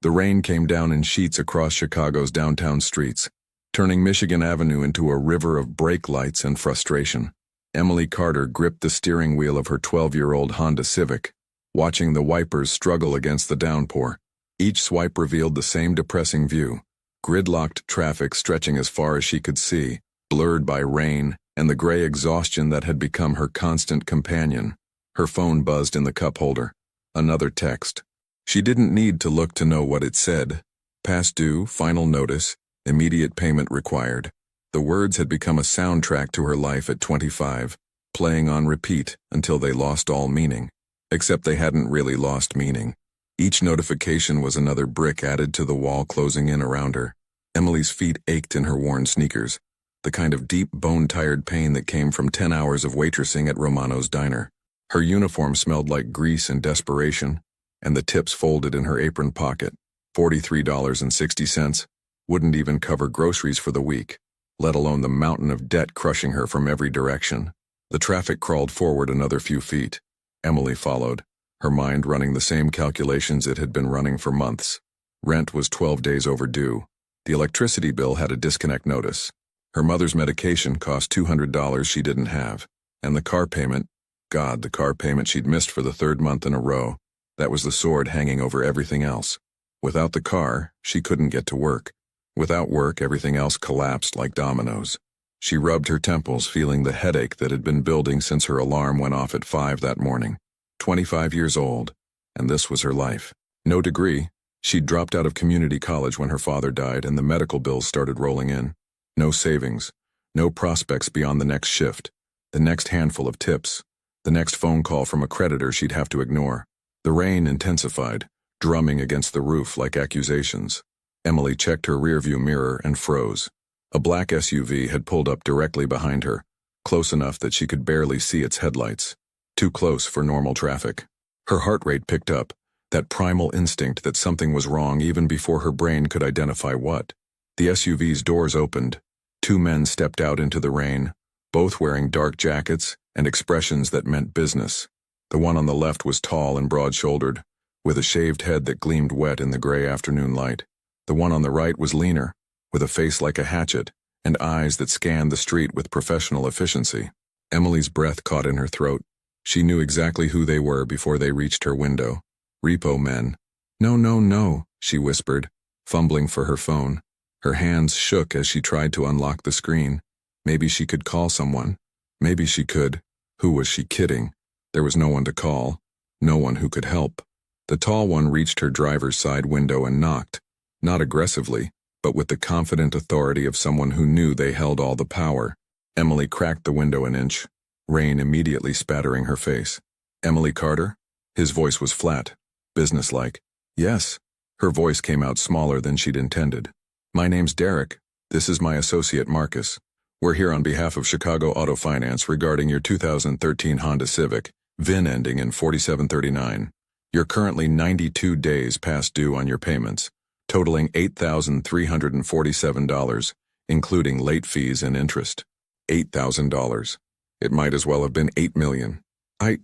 The rain came down in sheets across Chicago's downtown streets, turning Michigan Avenue into a river of brake lights and frustration. Emily Carter gripped the steering wheel of her 12-year-old Honda Civic, watching the wipers struggle against the downpour. Each swipe revealed the same depressing view: gridlocked traffic stretching as far as she could see, blurred by rain and the gray exhaustion that had become her constant companion. Her phone buzzed in the cup holder. Another text. She didn't need to look to know what it said. Past due, final notice, immediate payment required. The words had become a soundtrack to her life at 25, playing on repeat until they lost all meaning. Except they hadn't really lost meaning. Each notification was another brick added to the wall closing in around her. Emily's feet ached in her worn sneakers, the kind of deep, bone-tired pain that came from 10 hours of waitressing at Romano's diner. Her uniform smelled like grease and desperation, and the tips folded in her apron pocket. $43.60 wouldn't even cover groceries for the week, let alone the mountain of debt crushing her from every direction. The traffic crawled forward another few feet. Emily followed, her mind running the same calculations it had been running for months. Rent was 12 days overdue. The electricity bill had a disconnect notice. Her mother's medication cost $200 she didn't have. And the car payment, God, the car payment she'd missed for the third month in a row, that was the sword hanging over everything else. Without the car, she couldn't get to work. Without work, everything else collapsed like dominoes. She rubbed her temples, feeling the headache that had been building since her alarm went off at 5 that morning. 25 years old, and this was her life. No degree. She'd dropped out of community college when her father died and the medical bills started rolling in. No savings, no prospects beyond the next shift, the next handful of tips, the next phone call from a creditor she'd have to ignore. The rain intensified, drumming against the roof like accusations. Emily checked her rearview mirror and froze. A black SUV had pulled up directly behind her, close enough that she could barely see its headlights. Too close for normal traffic. Her heart rate picked up, that primal instinct that something was wrong even before her brain could identify what. The SUV's doors opened. 2 men stepped out into the rain, both wearing dark jackets and expressions that meant business. The one on the left was tall and broad-shouldered, with a shaved head that gleamed wet in the gray afternoon light. The one on the right was leaner, with a face like a hatchet, and eyes that scanned the street with professional efficiency. Emily's breath caught in her throat. She knew exactly who they were before they reached her window. Repo men. No, no, no, she whispered, fumbling for her phone. Her hands shook as she tried to unlock the screen. Maybe she could call someone. Maybe she could. Who was she kidding? There was no one to call. No one who could help. The tall one reached her driver's side window and knocked. Not aggressively, but with the confident authority of someone who knew they held all the power. Emily cracked the window an inch, rain immediately spattering her face. Emily Carter? His voice was flat, businesslike. Yes. Her voice came out smaller than she'd intended. My name's Derek. This is my associate Marcus. We're here on behalf of Chicago Auto Finance regarding your 2013 Honda Civic, VIN ending in 4739. You're currently 92 days past due on your payments, totaling $8,347, including late fees and interest. $8,000. It might as well have been $8 million. I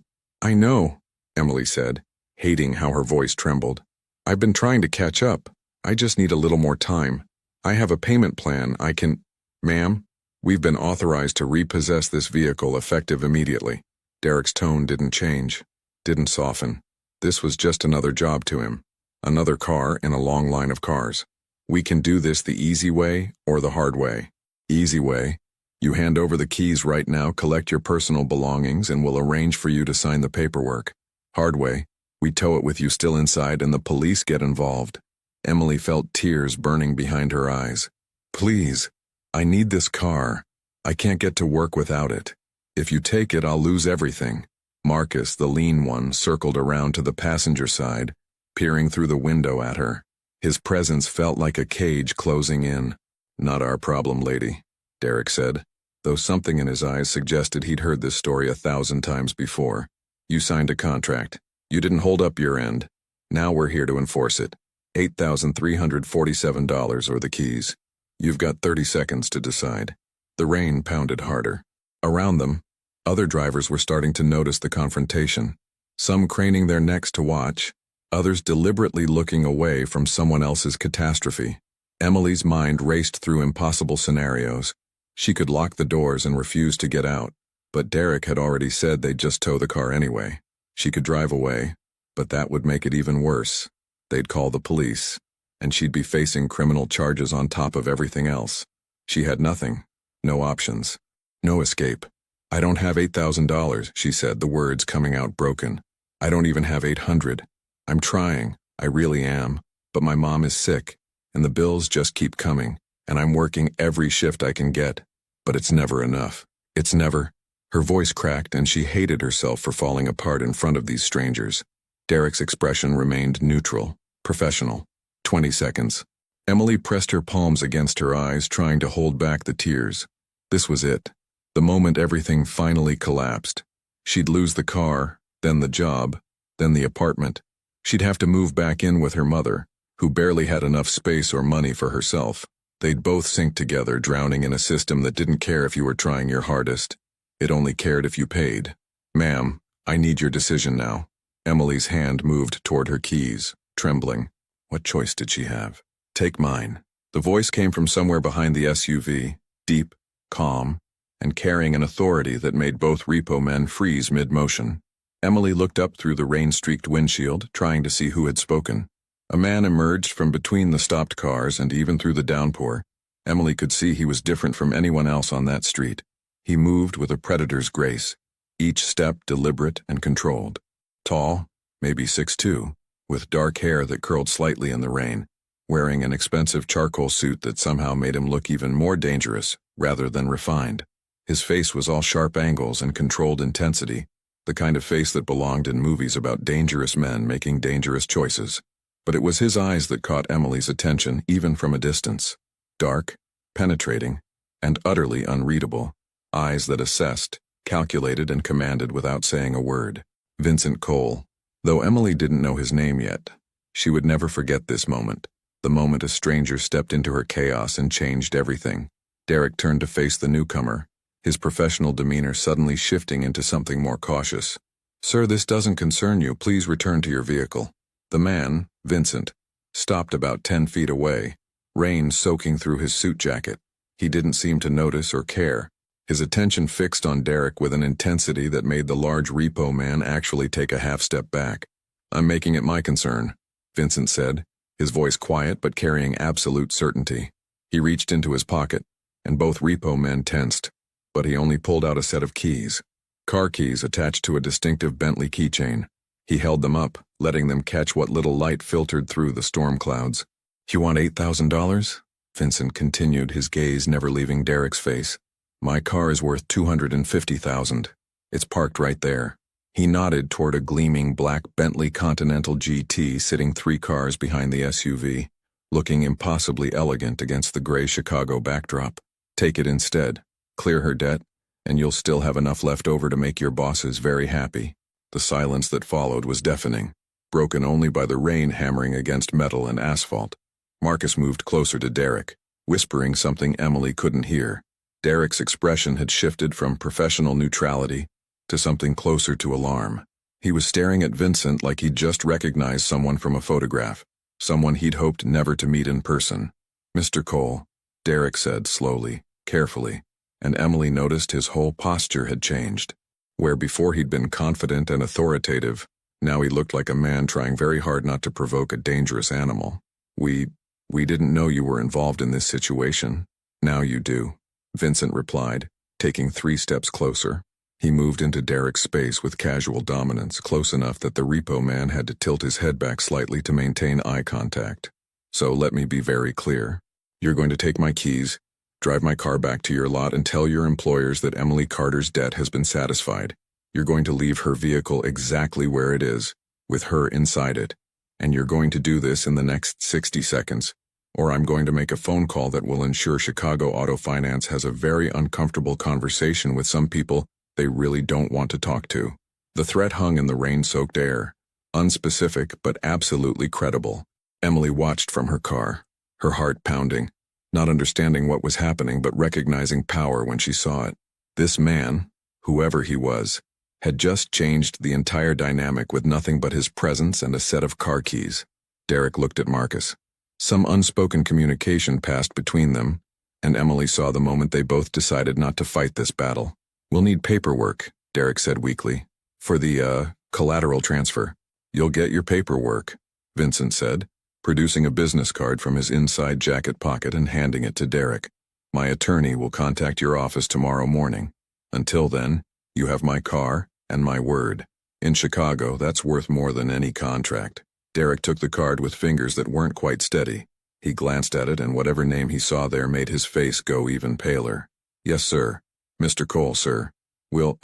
know, Emily said, hating how her voice trembled. I've been trying to catch up. I just need a little more time. I have a payment plan I can... Ma'am, we've been authorized to repossess this vehicle effective immediately. Derek's tone didn't change, didn't soften. This was just another job to him. Another car in a long line of cars. We can do this the easy way or the hard way. Easy way. You hand over the keys right now, collect your personal belongings, and we'll arrange for you to sign the paperwork. Hard way. We tow it with you still inside and the police get involved. Emily felt tears burning behind her eyes. Please. I need this car. I can't get to work without it. If you take it, I'll lose everything. Marcus, the lean one, circled around to the passenger side, peering through the window at her. His presence felt like a cage closing in. Not our problem, lady, Derek said, though something in his eyes suggested he'd heard this story 1,000 times before. You signed a contract. You didn't hold up your end. Now we're here to enforce it. $8,347 or the keys. You've got 30 seconds to decide. The rain pounded harder. Around them, other drivers were starting to notice the confrontation. Some craning their necks to watch, others deliberately looking away from someone else's catastrophe. Emily's mind raced through impossible scenarios. She could lock the doors and refuse to get out, but Derek had already said they'd just tow the car anyway. She could drive away, but that would make it even worse. They'd call the police, and she'd be facing criminal charges on top of everything else. She had nothing, no options, no escape. "I don't have $8,000, she said, the words coming out broken. "I don't even have 800. I'm trying, I really am, but my mom is sick, and the bills just keep coming, and I'm working every shift I can get. But it's never enough. It's never." Her voice cracked, and she hated herself for falling apart in front of these strangers. Derek's expression remained neutral, professional. 20 seconds. Emily pressed her palms against her eyes, trying to hold back the tears. This was it. The moment everything finally collapsed. She'd lose the car, then the job, then the apartment. She'd have to move back in with her mother, who barely had enough space or money for herself. They'd both sink together, drowning in a system that didn't care if you were trying your hardest. It only cared if you paid. "Ma'am, I need your decision now." Emily's hand moved toward her keys, trembling. What choice did she have? "Take mine." The voice came from somewhere behind the SUV, deep, calm, and carrying an authority that made both repo men freeze mid-motion. Emily looked up through the rain-streaked windshield, trying to see who had spoken. A man emerged from between the stopped cars, and even through the downpour, Emily could see he was different from anyone else on that street. He moved with a predator's grace, each step deliberate and controlled. Tall, maybe 6'2", with dark hair that curled slightly in the rain, wearing an expensive charcoal suit that somehow made him look even more dangerous rather than refined. His face was all sharp angles and controlled intensity, the kind of face that belonged in movies about dangerous men making dangerous choices. But it was his eyes that caught Emily's attention even from a distance. Dark, penetrating, and utterly unreadable. Eyes that assessed, calculated, and commanded without saying a word. Vincent Cole. Though Emily didn't know his name yet, she would never forget this moment. The moment a stranger stepped into her chaos and changed everything. Derek turned to face the newcomer, his professional demeanor suddenly shifting into something more cautious. "Sir, this doesn't concern you. Please return to your vehicle." The man, Vincent, stopped about 10 feet away, rain soaking through his suit jacket. He didn't seem to notice or care, his attention fixed on Derek with an intensity that made the large repo man actually take a half step back. "I'm making it my concern," Vincent said, his voice quiet but carrying absolute certainty. He reached into his pocket, and both repo men tensed, but he only pulled out a set of keys. Car keys attached to a distinctive Bentley keychain. He held them up, letting them catch what little light filtered through the storm clouds. "You want $8,000? Vincent continued, his gaze never leaving Derek's face. "My car is worth $250,000. It's parked right there." He nodded toward a gleaming black Bentley Continental GT sitting 3 cars behind the SUV, looking impossibly elegant against the gray Chicago backdrop. "Take it instead. Clear her debt, and you'll still have enough left over to make your bosses very happy." The silence that followed was deafening, broken only by the rain hammering against metal and asphalt. Marcus moved closer to Derek, whispering something Emily couldn't hear. Derek's expression had shifted from professional neutrality to something closer to alarm. He was staring at Vincent like he'd just recognized someone from a photograph, someone he'd hoped never to meet in person. "Mr. Cole," Derek said slowly, carefully, and Emily noticed his whole posture had changed. Where before he'd been confident and authoritative, now he looked like a man trying very hard not to provoke a dangerous animal. We didn't know you were involved in this situation. Now you do," Vincent replied, taking 3 steps closer. He moved into Derek's space with casual dominance, close enough that the repo man had to tilt his head back slightly to maintain eye contact. "So let me be very clear. You're going to take my keys, drive my car back to your lot, and tell your employers that Emily Carter's debt has been satisfied. You're going to leave her vehicle exactly where it is, with her inside it, and you're going to do this in the next 60 seconds. Or I'm going to make a phone call that will ensure Chicago Auto Finance has a very uncomfortable conversation with some people they really don't want to talk to." The threat hung in the rain-soaked air, unspecific but absolutely credible. Emily watched from her car, her heart pounding, not understanding what was happening but recognizing power when she saw it. This man, whoever he was, had just changed the entire dynamic with nothing but his presence and a set of car keys. Derek looked at Marcus. Some unspoken communication passed between them, and Emily saw the moment they both decided not to fight this battle. "We'll need paperwork," Derek said weakly. "For the, collateral transfer." "You'll get your paperwork," Vincent said, producing a business card from his inside jacket pocket and handing it to Derek. "My attorney will contact your office tomorrow morning. Until then, you have my car and my word. In Chicago, that's worth more than any contract." Derek took the card with fingers that weren't quite steady. He glanced at it, and whatever name he saw there made his face go even paler. "Yes, sir. Mr. Cole, sir. We'll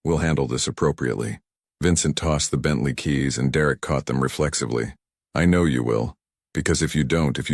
handle this appropriately." Vincent tossed the Bentley keys, and Derek caught them reflexively. "I know you will. Because if you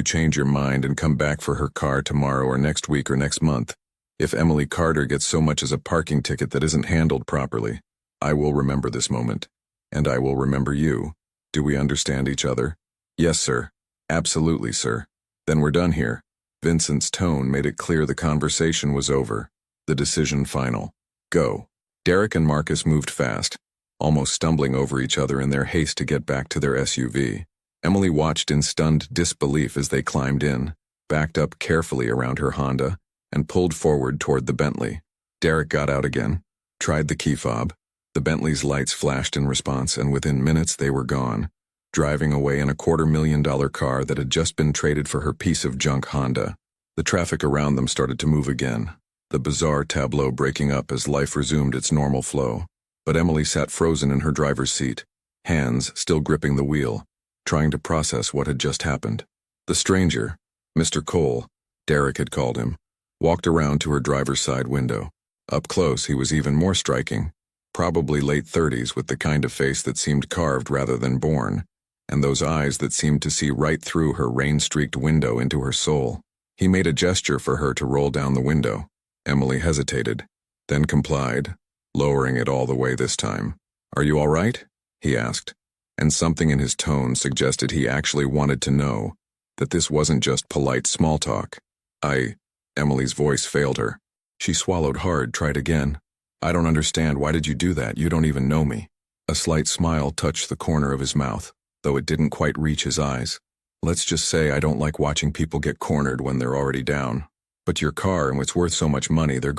change your mind and come back for her car tomorrow or next week or next month, if Emily Carter gets so much as a parking ticket that isn't handled properly, I will remember this moment. And I will remember you. Do we understand each other?" "Yes, sir. Absolutely, sir." "Then we're done here." Vincent's tone made it clear the conversation was over. The decision final. "Go." Derek and Marcus moved fast, almost stumbling over each other in their haste to get back to their SUV. Emily watched in stunned disbelief as they climbed in, backed up carefully around her Honda, and pulled forward toward the Bentley. Derek got out again, tried the key fob. The Bentley's lights flashed in response, and within minutes they were gone, driving away in a $250,000 car that had just been traded for her piece of junk Honda. The traffic around them started to move again, the bizarre tableau breaking up as life resumed its normal flow. But Emily sat frozen in her driver's seat, hands still gripping the wheel, trying to process what had just happened. The stranger, Mr. Cole, Derek had called him, walked around to her driver's side window. Up close, he was even more striking. Probably late 30s, with the kind of face that seemed carved rather than born, and those eyes that seemed to see right through her rain-streaked window into her soul. He made a gesture for her to roll down the window. Emily hesitated, then complied, lowering it all the way this time. "Are you all right?" he asked, and something in his tone suggested he actually wanted to know, that this wasn't just polite small talk. Emily's voice failed her. She swallowed hard, tried again. "I don't understand. Why did you do that? You don't even know me." A slight smile touched the corner of his mouth, though it didn't quite reach his eyes. "Let's just say I don't like watching people get cornered when they're already down. But your car, and it's worth so much money, they're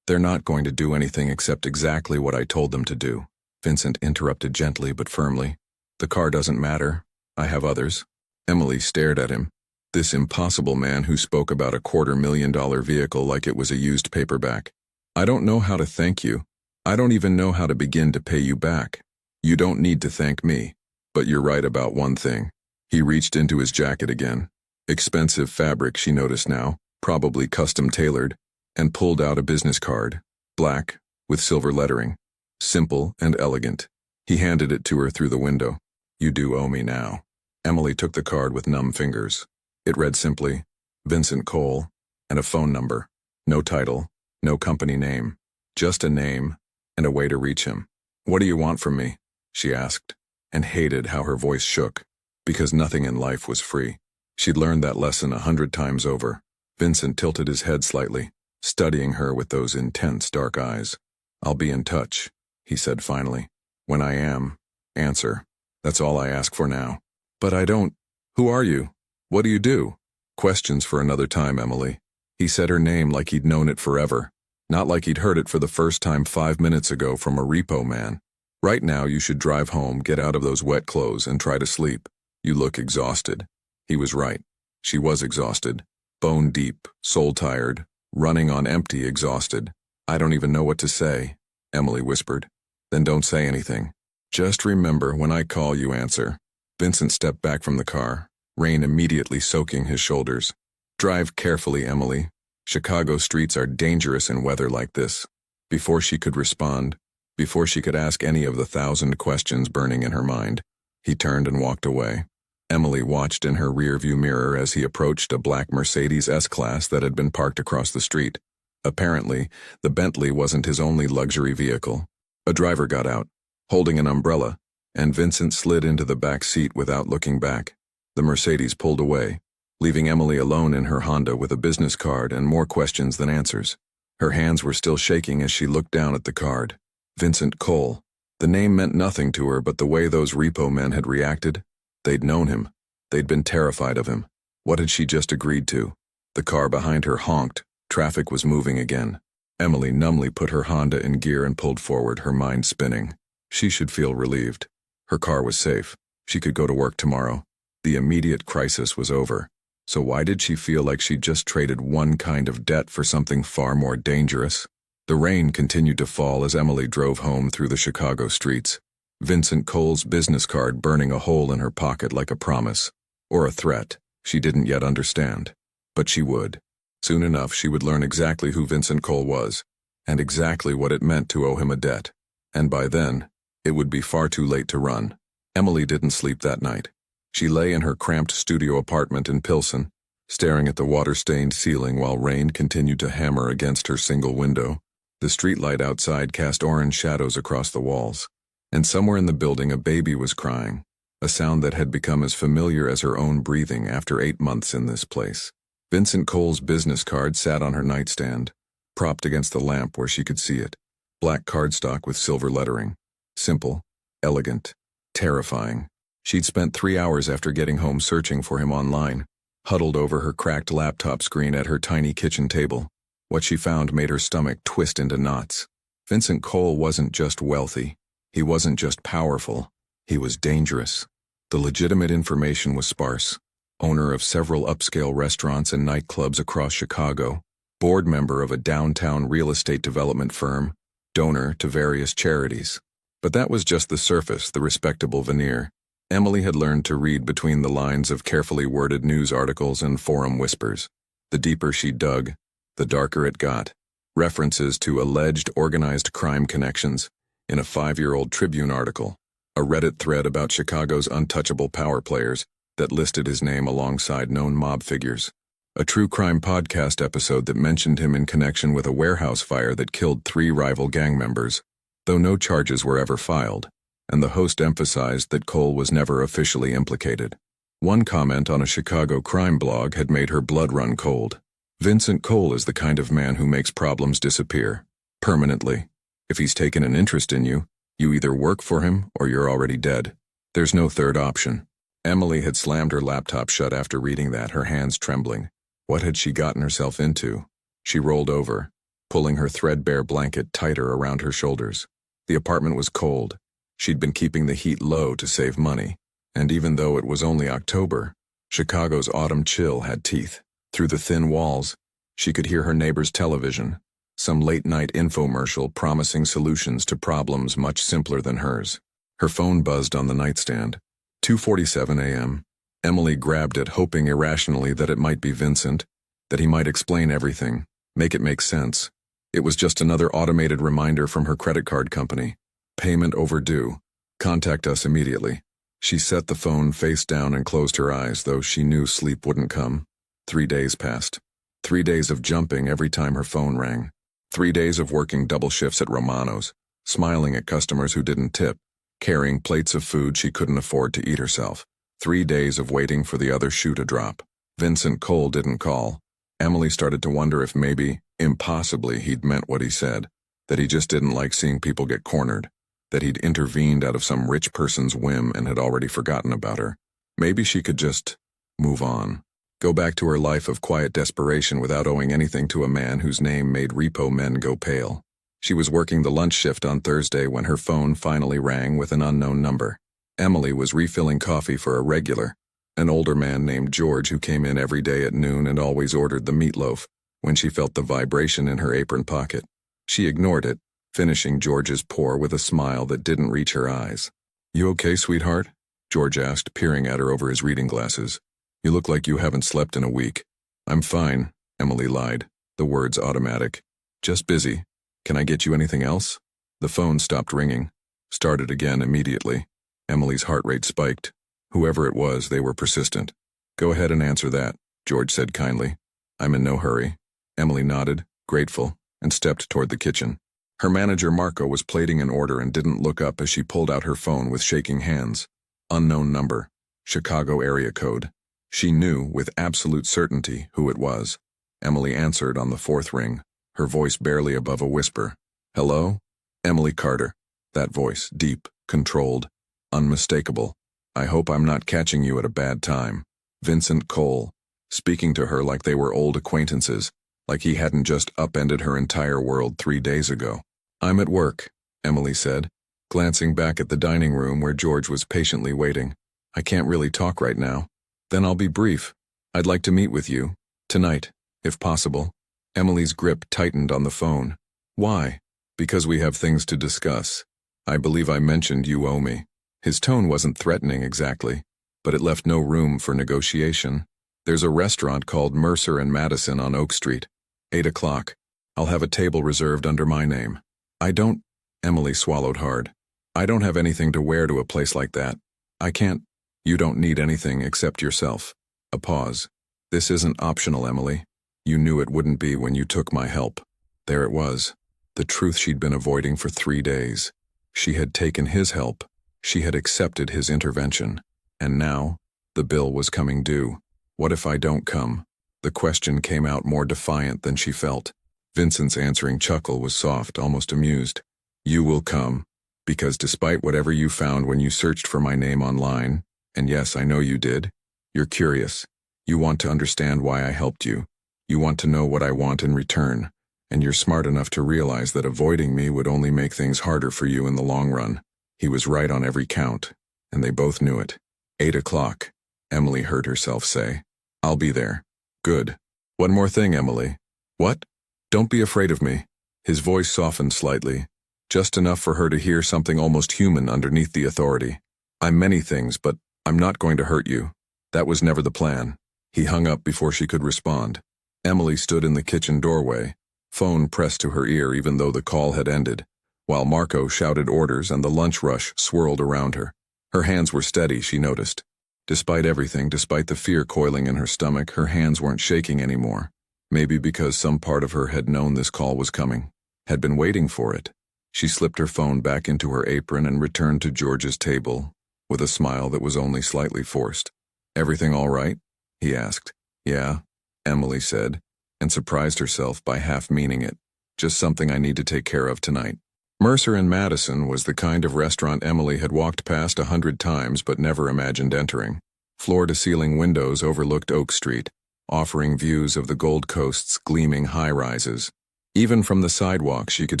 not going to do anything except exactly what I told them to do." Vincent interrupted gently but firmly. "The car doesn't matter. I have others." Emily stared at him. This impossible man who spoke about a $250,000 vehicle like it was a used paperback. "I don't know how to thank you. I don't even know how to begin to pay you back. You don't need to thank me. But you're right about one thing." He reached into his jacket again. Expensive fabric, she noticed now, probably custom-tailored, and pulled out a business card, black, with silver lettering. Simple and elegant. He handed it to her through the window. "You do owe me now." Emily took the card with numb fingers. It read simply, Vincent Cole, and a phone number. No title, no company name, just a name and a way to reach him. "What do you want from me?" she asked, and hated how her voice shook, because nothing in life was free. She'd learned that lesson 100 times over. Vincent tilted his head slightly, studying her with those intense dark eyes. "I'll be in touch," he said finally. "When I am, answer. That's all I ask for now." "But I don't. Who are you? What do you do?" "Questions for another time, Emily." He said her name like he'd known it forever, not like he'd heard it for the first time 5 minutes ago from a repo man. "Right now you should drive home, get out of those wet clothes, and try to sleep. You look exhausted." He was right. She was exhausted. Bone deep, soul tired, running on empty, exhausted. "I don't even know what to say," Emily whispered. "Then don't say anything. Just remember, when I call, you answer." Vincent stepped back from the car, rain immediately soaking his shoulders. "Drive carefully, Emily. Chicago streets are dangerous in weather like this." Before she could respond, before she could ask any of the 1,000 questions burning in her mind, he turned and walked away. Emily watched in her rearview mirror as he approached a black Mercedes S-Class that had been parked across the street. Apparently, the Bentley wasn't his only luxury vehicle. A driver got out, holding an umbrella, and Vincent slid into the back seat without looking back. The Mercedes pulled away, leaving Emily alone in her Honda with a business card and more questions than answers. Her hands were still shaking as she looked down at the card. Vincent Cole. The name meant nothing to her, but the way those repo men had reacted, they'd known him. They'd been terrified of him. What had she just agreed to? The car behind her honked. Traffic was moving again. Emily numbly put her Honda in gear and pulled forward, her mind spinning. She should feel relieved. Her car was safe. She could go to work tomorrow. The immediate crisis was over. So why did she feel like she'd just traded one kind of debt for something far more dangerous? The rain continued to fall as Emily drove home through the Chicago streets. Vincent Cole's business card burning a hole in her pocket like a promise. Or a threat. She didn't yet understand. But she would. Soon enough, she would learn exactly who Vincent Cole was, and exactly what it meant to owe him a debt. And by then, it would be far too late to run. Emily didn't sleep that night. She lay in her cramped studio apartment in Pilsen, staring at the water-stained ceiling while rain continued to hammer against her single window. The streetlight outside cast orange shadows across the walls, and somewhere in the building a baby was crying, a sound that had become as familiar as her own breathing after 8 months in this place. Vincent Cole's business card sat on her nightstand, propped against the lamp where she could see it. Black cardstock with silver lettering. Simple, elegant, terrifying. She'd spent 3 hours after getting home searching for him online, huddled over her cracked laptop screen at her tiny kitchen table. What she found made her stomach twist into knots. Vincent Cole wasn't just wealthy. He wasn't just powerful. He was dangerous. The legitimate information was sparse. Owner of several upscale restaurants and nightclubs across Chicago, board member of a downtown real estate development firm, donor to various charities. But that was just the surface, the respectable veneer. Emily had learned to read between the lines of carefully worded news articles and forum whispers. The deeper she dug, the darker it got. References to alleged organized crime connections in a 5-year-old Tribune article, a Reddit thread about Chicago's untouchable power players that listed his name alongside known mob figures, a true crime podcast episode that mentioned him in connection with a warehouse fire that killed 3 rival gang members, though no charges were ever filed, and the host emphasized that Cole was never officially implicated. One comment on a Chicago crime blog had made her blood run cold. Vincent Cole is the kind of man who makes problems disappear. Permanently. If he's taken an interest in you, you either work for him or you're already dead. There's no third option. Emily had slammed her laptop shut after reading that, her hands trembling. What had she gotten herself into? She rolled over, pulling her threadbare blanket tighter around her shoulders. The apartment was cold. She'd been keeping the heat low to save money, and even though it was only October, Chicago's autumn chill had teeth. Through the thin walls, she could hear her neighbor's television, some late-night infomercial promising solutions to problems much simpler than hers. Her phone buzzed on the nightstand. 2:47 a.m. Emily grabbed it, hoping irrationally that it might be Vincent, that he might explain everything, make it make sense. It was just another automated reminder from her credit card company. Payment overdue. Contact us immediately. She set the phone face down and closed her eyes, though she knew sleep wouldn't come. 3 days passed. 3 days of jumping every time her phone rang. 3 days of working double shifts at Romano's, smiling at customers who didn't tip, carrying plates of food she couldn't afford to eat herself. 3 days of waiting for the other shoe to drop. Vincent Cole didn't call. Emily started to wonder if maybe, impossibly, he'd meant what he said, that he just didn't like seeing people get cornered, that he'd intervened out of some rich person's whim and had already forgotten about her. Maybe she could just move on. Go back to her life of quiet desperation without owing anything to a man whose name made repo men go pale. She was working the lunch shift on Thursday when her phone finally rang with an unknown number. Emily was refilling coffee for a regular, an older man named George who came in every day at noon and always ordered the meatloaf, when she felt the vibration in her apron pocket. She ignored it, finishing George's pour with a smile that didn't reach her eyes. "You okay, sweetheart?" George asked, peering at her over his reading glasses. "You look like you haven't slept in a week." "I'm fine," Emily lied, the words automatic. "Just busy. Can I get you anything else?" The phone stopped ringing. Started again immediately. Emily's heart rate spiked. Whoever it was, they were persistent. "Go ahead and answer that," George said kindly. "I'm in no hurry." Emily nodded, grateful, and stepped toward the kitchen. Her manager Marco was plating an order and didn't look up as she pulled out her phone with shaking hands. Unknown number. Chicago area code. She knew, with absolute certainty, who it was. Emily answered on the 4th ring, her voice barely above a whisper. "Hello?" Emily Carter. That voice, deep, controlled, unmistakable. I hope I'm not catching you at a bad time. Vincent Cole, speaking to her like they were old acquaintances, like he hadn't just upended her entire world 3 days ago. I'm at work, Emily said, glancing back at the dining room where George was patiently waiting. I can't really talk right now. Then I'll be brief. I'd like to meet with you, tonight, if possible. Emily's grip tightened on the phone. Why? Because we have things to discuss. I believe I mentioned you owe me. His tone wasn't threatening exactly, but it left no room for negotiation. There's a restaurant called Mercer and Madison on Oak Street. 8 o'clock. I'll have a table reserved under my name. I don't... Emily swallowed hard. I don't have anything to wear to a place like that. I can't... You don't need anything except yourself. A pause. This isn't optional, Emily. You knew it wouldn't be when you took my help. There it was. The truth she'd been avoiding for 3 days. She had taken his help. She had accepted his intervention. And now, the bill was coming due. What if I don't come? The question came out more defiant than she felt. Vincent's answering chuckle was soft, almost amused. You will come, because despite whatever you found when you searched for my name online, and yes, I know you did, you're curious. You want to understand why I helped you. You want to know what I want in return, and you're smart enough to realize that avoiding me would only make things harder for you in the long run. He was right on every count, and they both knew it. 8 o'clock, Emily heard herself say. I'll be there. Good. One more thing, Emily. What? Don't be afraid of me. His voice softened slightly, just enough for her to hear something almost human underneath the authority. I'm many things, but I'm not going to hurt you. That was never the plan. He hung up before she could respond. Emily stood in the kitchen doorway, phone pressed to her ear even though the call had ended, while Marco shouted orders and the lunch rush swirled around her. Her hands were steady, she noticed. Despite everything, despite the fear coiling in her stomach, her hands weren't shaking anymore. Maybe because some part of her had known this call was coming, had been waiting for it. She slipped her phone back into her apron and returned to George's table, with a smile that was only slightly forced. Everything all right? He asked. Yeah, Emily said, and surprised herself by half meaning it. Just something I need to take care of tonight. Mercer and Madison was the kind of restaurant Emily had walked past 100 times but never imagined entering. Floor-to-ceiling windows overlooked Oak Street, offering views of the Gold Coast's gleaming high-rises. Even from the sidewalk she could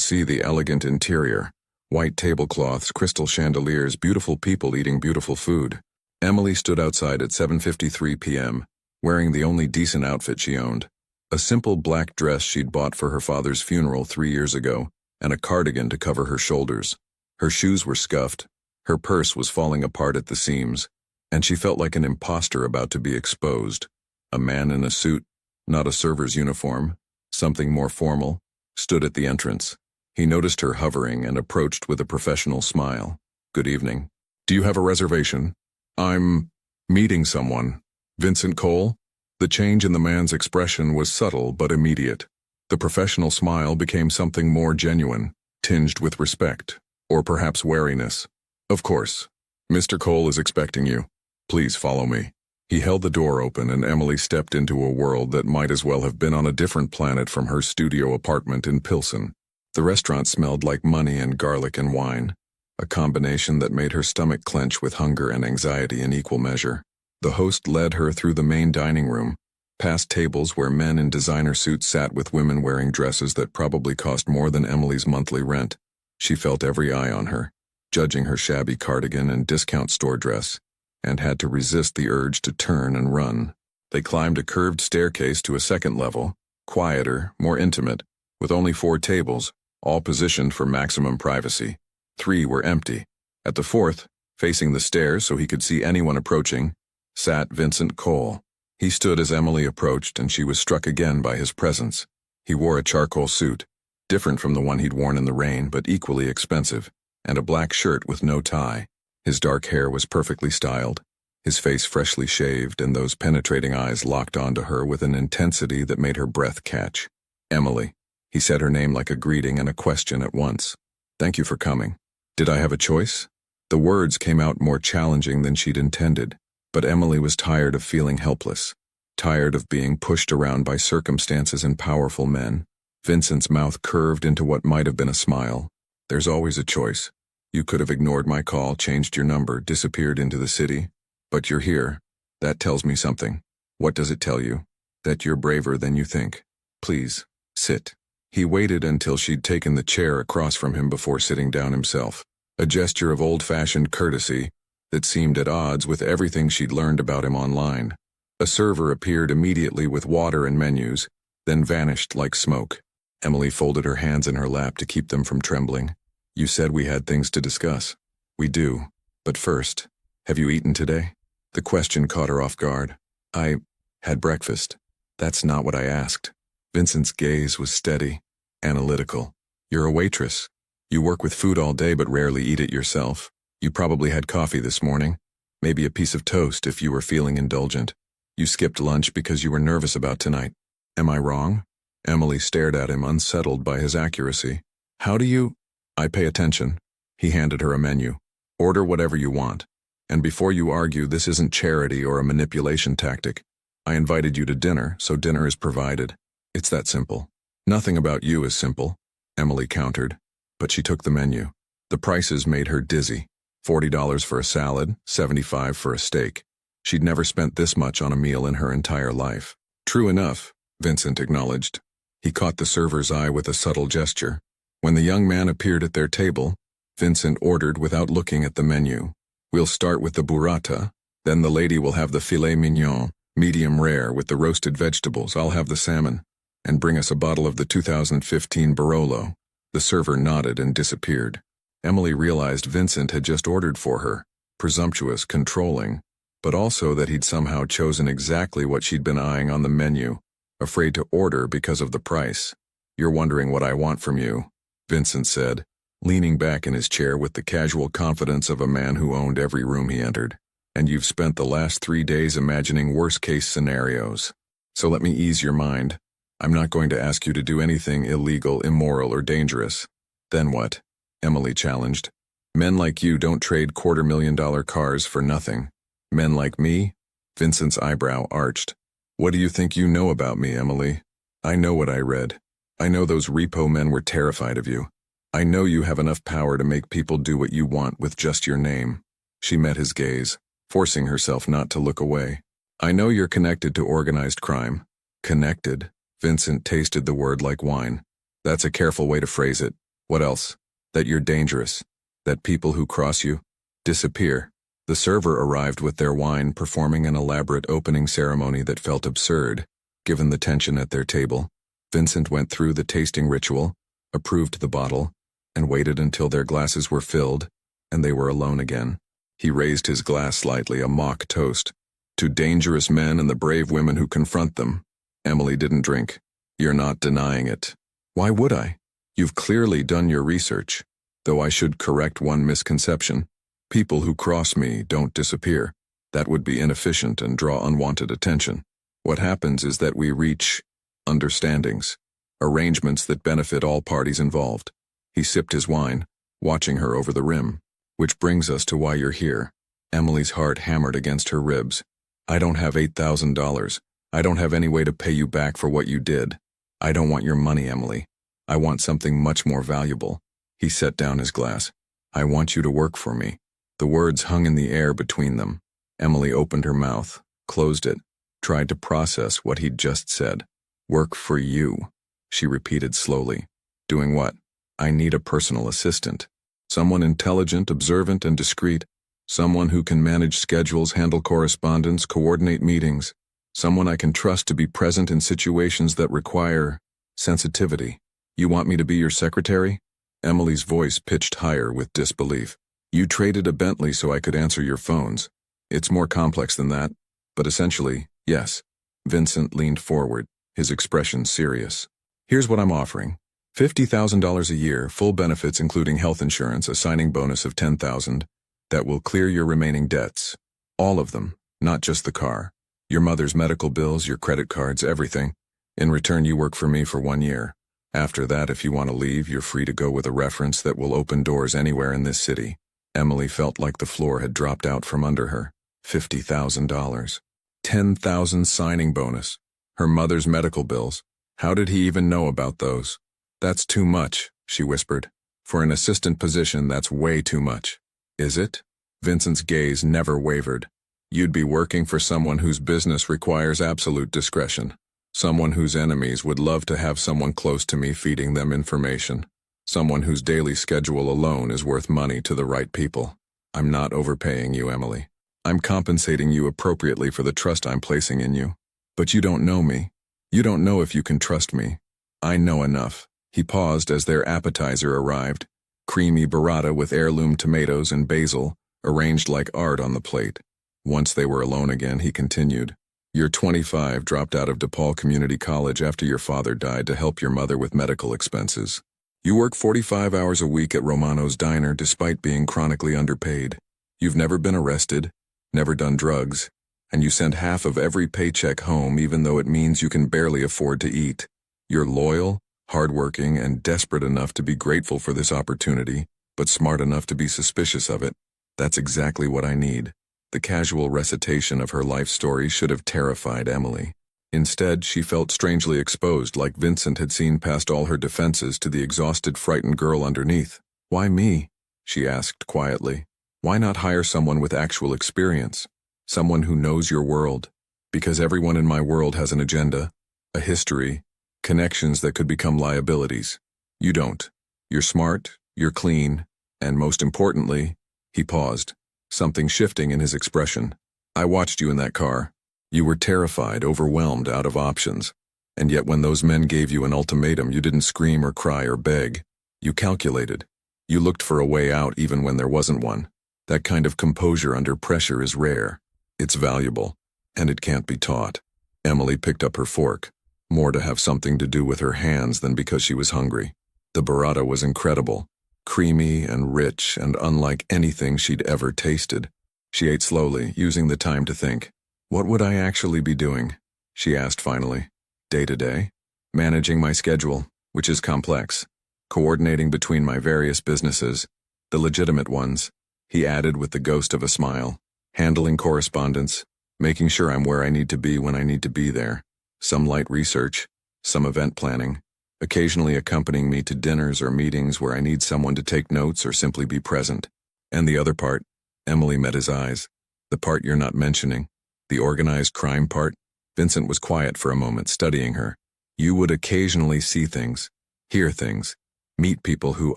see the elegant interior. White tablecloths, crystal chandeliers, beautiful people eating beautiful food. Emily stood outside at 7:53 p.m., wearing the only decent outfit she owned. A simple black dress she'd bought for her father's funeral 3 years ago, and a cardigan to cover her shoulders. Her shoes were scuffed, her purse was falling apart at the seams, and she felt like an imposter about to be exposed. A man in a suit, not a server's uniform, something more formal, stood at the entrance. He noticed her hovering and approached with a professional smile. Good evening. Do you have a reservation? I'm meeting someone. Vincent Cole? The change in the man's expression was subtle but immediate. The professional smile became something more genuine, tinged with respect, or perhaps wariness. Of course. Mr. Cole is expecting you. Please follow me. He held the door open and Emily stepped into a world that might as well have been on a different planet from her studio apartment in Pilsen. The restaurant smelled like money and garlic and wine, a combination that made her stomach clench with hunger and anxiety in equal measure. The host led her through the main dining room, past tables where men in designer suits sat with women wearing dresses that probably cost more than Emily's monthly rent. She felt every eye on her, judging her shabby cardigan and discount store dress, and had to resist the urge to turn and run. They climbed a curved staircase to a second level, quieter, more intimate, with only 4 tables, all positioned for maximum privacy. 3 were empty. At the 4th, facing the stairs so he could see anyone approaching, sat Vincent Cole. He stood as Emily approached and she was struck again by his presence. He wore a charcoal suit, different from the one he'd worn in the rain but equally expensive, and a black shirt with no tie. His dark hair was perfectly styled, his face freshly shaved, and those penetrating eyes locked onto her with an intensity that made her breath catch. Emily. He said her name like a greeting and a question at once. Thank you for coming. Did I have a choice? The words came out more challenging than she'd intended, but Emily was tired of feeling helpless, tired of being pushed around by circumstances and powerful men. Vincent's mouth curved into what might have been a smile. There's always a choice. You could have ignored my call, changed your number, disappeared into the city. But you're here. That tells me something. What does it tell you? That you're braver than you think. Please, sit. He waited until she'd taken the chair across from him before sitting down himself, a gesture of old-fashioned courtesy that seemed at odds with everything she'd learned about him online. A server appeared immediately with water and menus, then vanished like smoke. Emily folded her hands in her lap to keep them from trembling. You said we had things to discuss. We do. But first, have you eaten today? The question caught her off guard. I had breakfast. That's not what I asked. Vincent's gaze was steady, analytical. You're a waitress. You work with food all day but rarely eat it yourself. You probably had coffee this morning. Maybe a piece of toast if you were feeling indulgent. You skipped lunch because you were nervous about tonight. Am I wrong? Emily stared at him, unsettled by his accuracy. How do you? I pay attention. He handed her a menu. Order whatever you want. And before you argue, this isn't charity or a manipulation tactic. I invited you to dinner, so dinner is provided. It's that simple. Nothing about you is simple, Emily countered. But she took the menu. The prices made her dizzy. $40 for a salad, $75 for a steak. She'd never spent this much on a meal in her entire life. True enough, Vincent acknowledged. He caught the server's eye with a subtle gesture. When the young man appeared at their table, Vincent ordered without looking at the menu. We'll start with the burrata, then the lady will have the filet mignon, medium rare with the roasted vegetables. I'll have the salmon. And bring us a bottle of the 2015 Barolo. The server nodded and disappeared. Emily realized Vincent had just ordered for her, presumptuous, controlling, but also that he'd somehow chosen exactly what she'd been eyeing on the menu, afraid to order because of the price. You're wondering what I want from you, Vincent said, leaning back in his chair with the casual confidence of a man who owned every room he entered. And you've spent the last 3 days imagining worst-case scenarios. So let me ease your mind. I'm not going to ask you to do anything illegal, immoral, or dangerous. Then what? Emily challenged. Men like you don't trade $250,000 cars for nothing. Men like me? Vincent's eyebrow arched. What do you think you know about me, Emily? I know what I read. I know those repo men were terrified of you. I know you have enough power to make people do what you want with just your name. She met his gaze, forcing herself not to look away. I know you're connected to organized crime. Connected? Vincent tasted the word like wine. That's a careful way to phrase it. What else? That you're dangerous. That people who cross you disappear. The server arrived with their wine, performing an elaborate opening ceremony that felt absurd, given the tension at their table. Vincent went through the tasting ritual, approved the bottle, and waited until their glasses were filled, and they were alone again. He raised his glass slightly, a mock toast. To dangerous men and the brave women who confront them. Emily didn't drink. You're not denying it. Why would I? You've clearly done your research. Though I should correct one misconception. People who cross me don't disappear. That would be inefficient and draw unwanted attention. What happens is that we reach understandings, arrangements that benefit all parties involved. He sipped his wine, watching her over the rim. Which brings us to why you're here. Emily's heart hammered against her ribs. I don't have $8,000. I don't have any way to pay you back for what you did. I don't want your money, Emily. I want something much more valuable. He set down his glass. I want you to work for me. The words hung in the air between them. Emily opened her mouth, closed it, tried to process what he'd just said. Work for you, she repeated slowly. Doing what? I need a personal assistant. Someone intelligent, observant, and discreet. Someone who can manage schedules, handle correspondence, coordinate meetings. Someone I can trust to be present in situations that require sensitivity. You want me to be your secretary? Emily's voice pitched higher with disbelief. You traded a Bentley so I could answer your phones. It's more complex than that, but essentially, yes. Vincent leaned forward, his expression serious. Here's what I'm offering. $50,000 a year, full benefits including health insurance, a signing bonus of $10,000. That will clear your remaining debts. All of them, not just the car. Your mother's medical bills, your credit cards, everything. In return, you work for me for 1 year. After that, if you want to leave, you're free to go with a reference that will open doors anywhere in this city. Emily felt like the floor had dropped out from under her. $50,000. $10,000 signing bonus. Her mother's medical bills. How did he even know about those? That's too much, she whispered. For an assistant position, that's way too much. Is it? Vincent's gaze never wavered. You'd be working for someone whose business requires absolute discretion. Someone whose enemies would love to have someone close to me feeding them information. Someone whose daily schedule alone is worth money to the right people. I'm not overpaying you, Emily. I'm compensating you appropriately for the trust I'm placing in you. But you don't know me. You don't know if you can trust me. I know enough. He paused as their appetizer arrived. Creamy burrata with heirloom tomatoes and basil, arranged like art on the plate. Once they were alone again, he continued. You're 25, dropped out of DePaul Community College after your father died to help your mother with medical expenses. You work 45 hours a week at Romano's Diner despite being chronically underpaid. You've never been arrested, never done drugs, and you send half of every paycheck home even though it means you can barely afford to eat. You're loyal, hardworking, and desperate enough to be grateful for this opportunity, but smart enough to be suspicious of it. That's exactly what I need. The casual recitation of her life story should have terrified Emily. Instead, she felt strangely exposed, like Vincent had seen past all her defenses to the exhausted, frightened girl underneath. Why me? She asked quietly. Why not hire someone with actual experience? Someone who knows your world? Because everyone in my world has an agenda, a history, connections that could become liabilities. You don't. You're smart, you're clean, and most importantly, he paused, something shifting in his expression. I watched you in that car. You were terrified, overwhelmed, out of options. And yet when those men gave you an ultimatum, you didn't scream or cry or beg. You calculated. You looked for a way out even when there wasn't one. That kind of composure under pressure is rare. It's valuable, and it can't be taught. Emily picked up her fork, more to have something to do with her hands than because she was hungry. The burrata was incredible, creamy and rich and unlike anything she'd ever tasted. She ate slowly, using the time to think. What would I actually be doing? She asked finally. Day to day? Managing my schedule, which is complex. Coordinating between my various businesses, the legitimate ones, he added with the ghost of a smile. Handling correspondence, making sure I'm where I need to be when I need to be there. Some light research, some event planning, occasionally accompanying me to dinners or meetings where I need someone to take notes or simply be present. And the other part, Emily met his eyes. The part you're not mentioning, the organized crime part. Vincent was quiet for a moment, studying her. You would occasionally see things, hear things, meet people who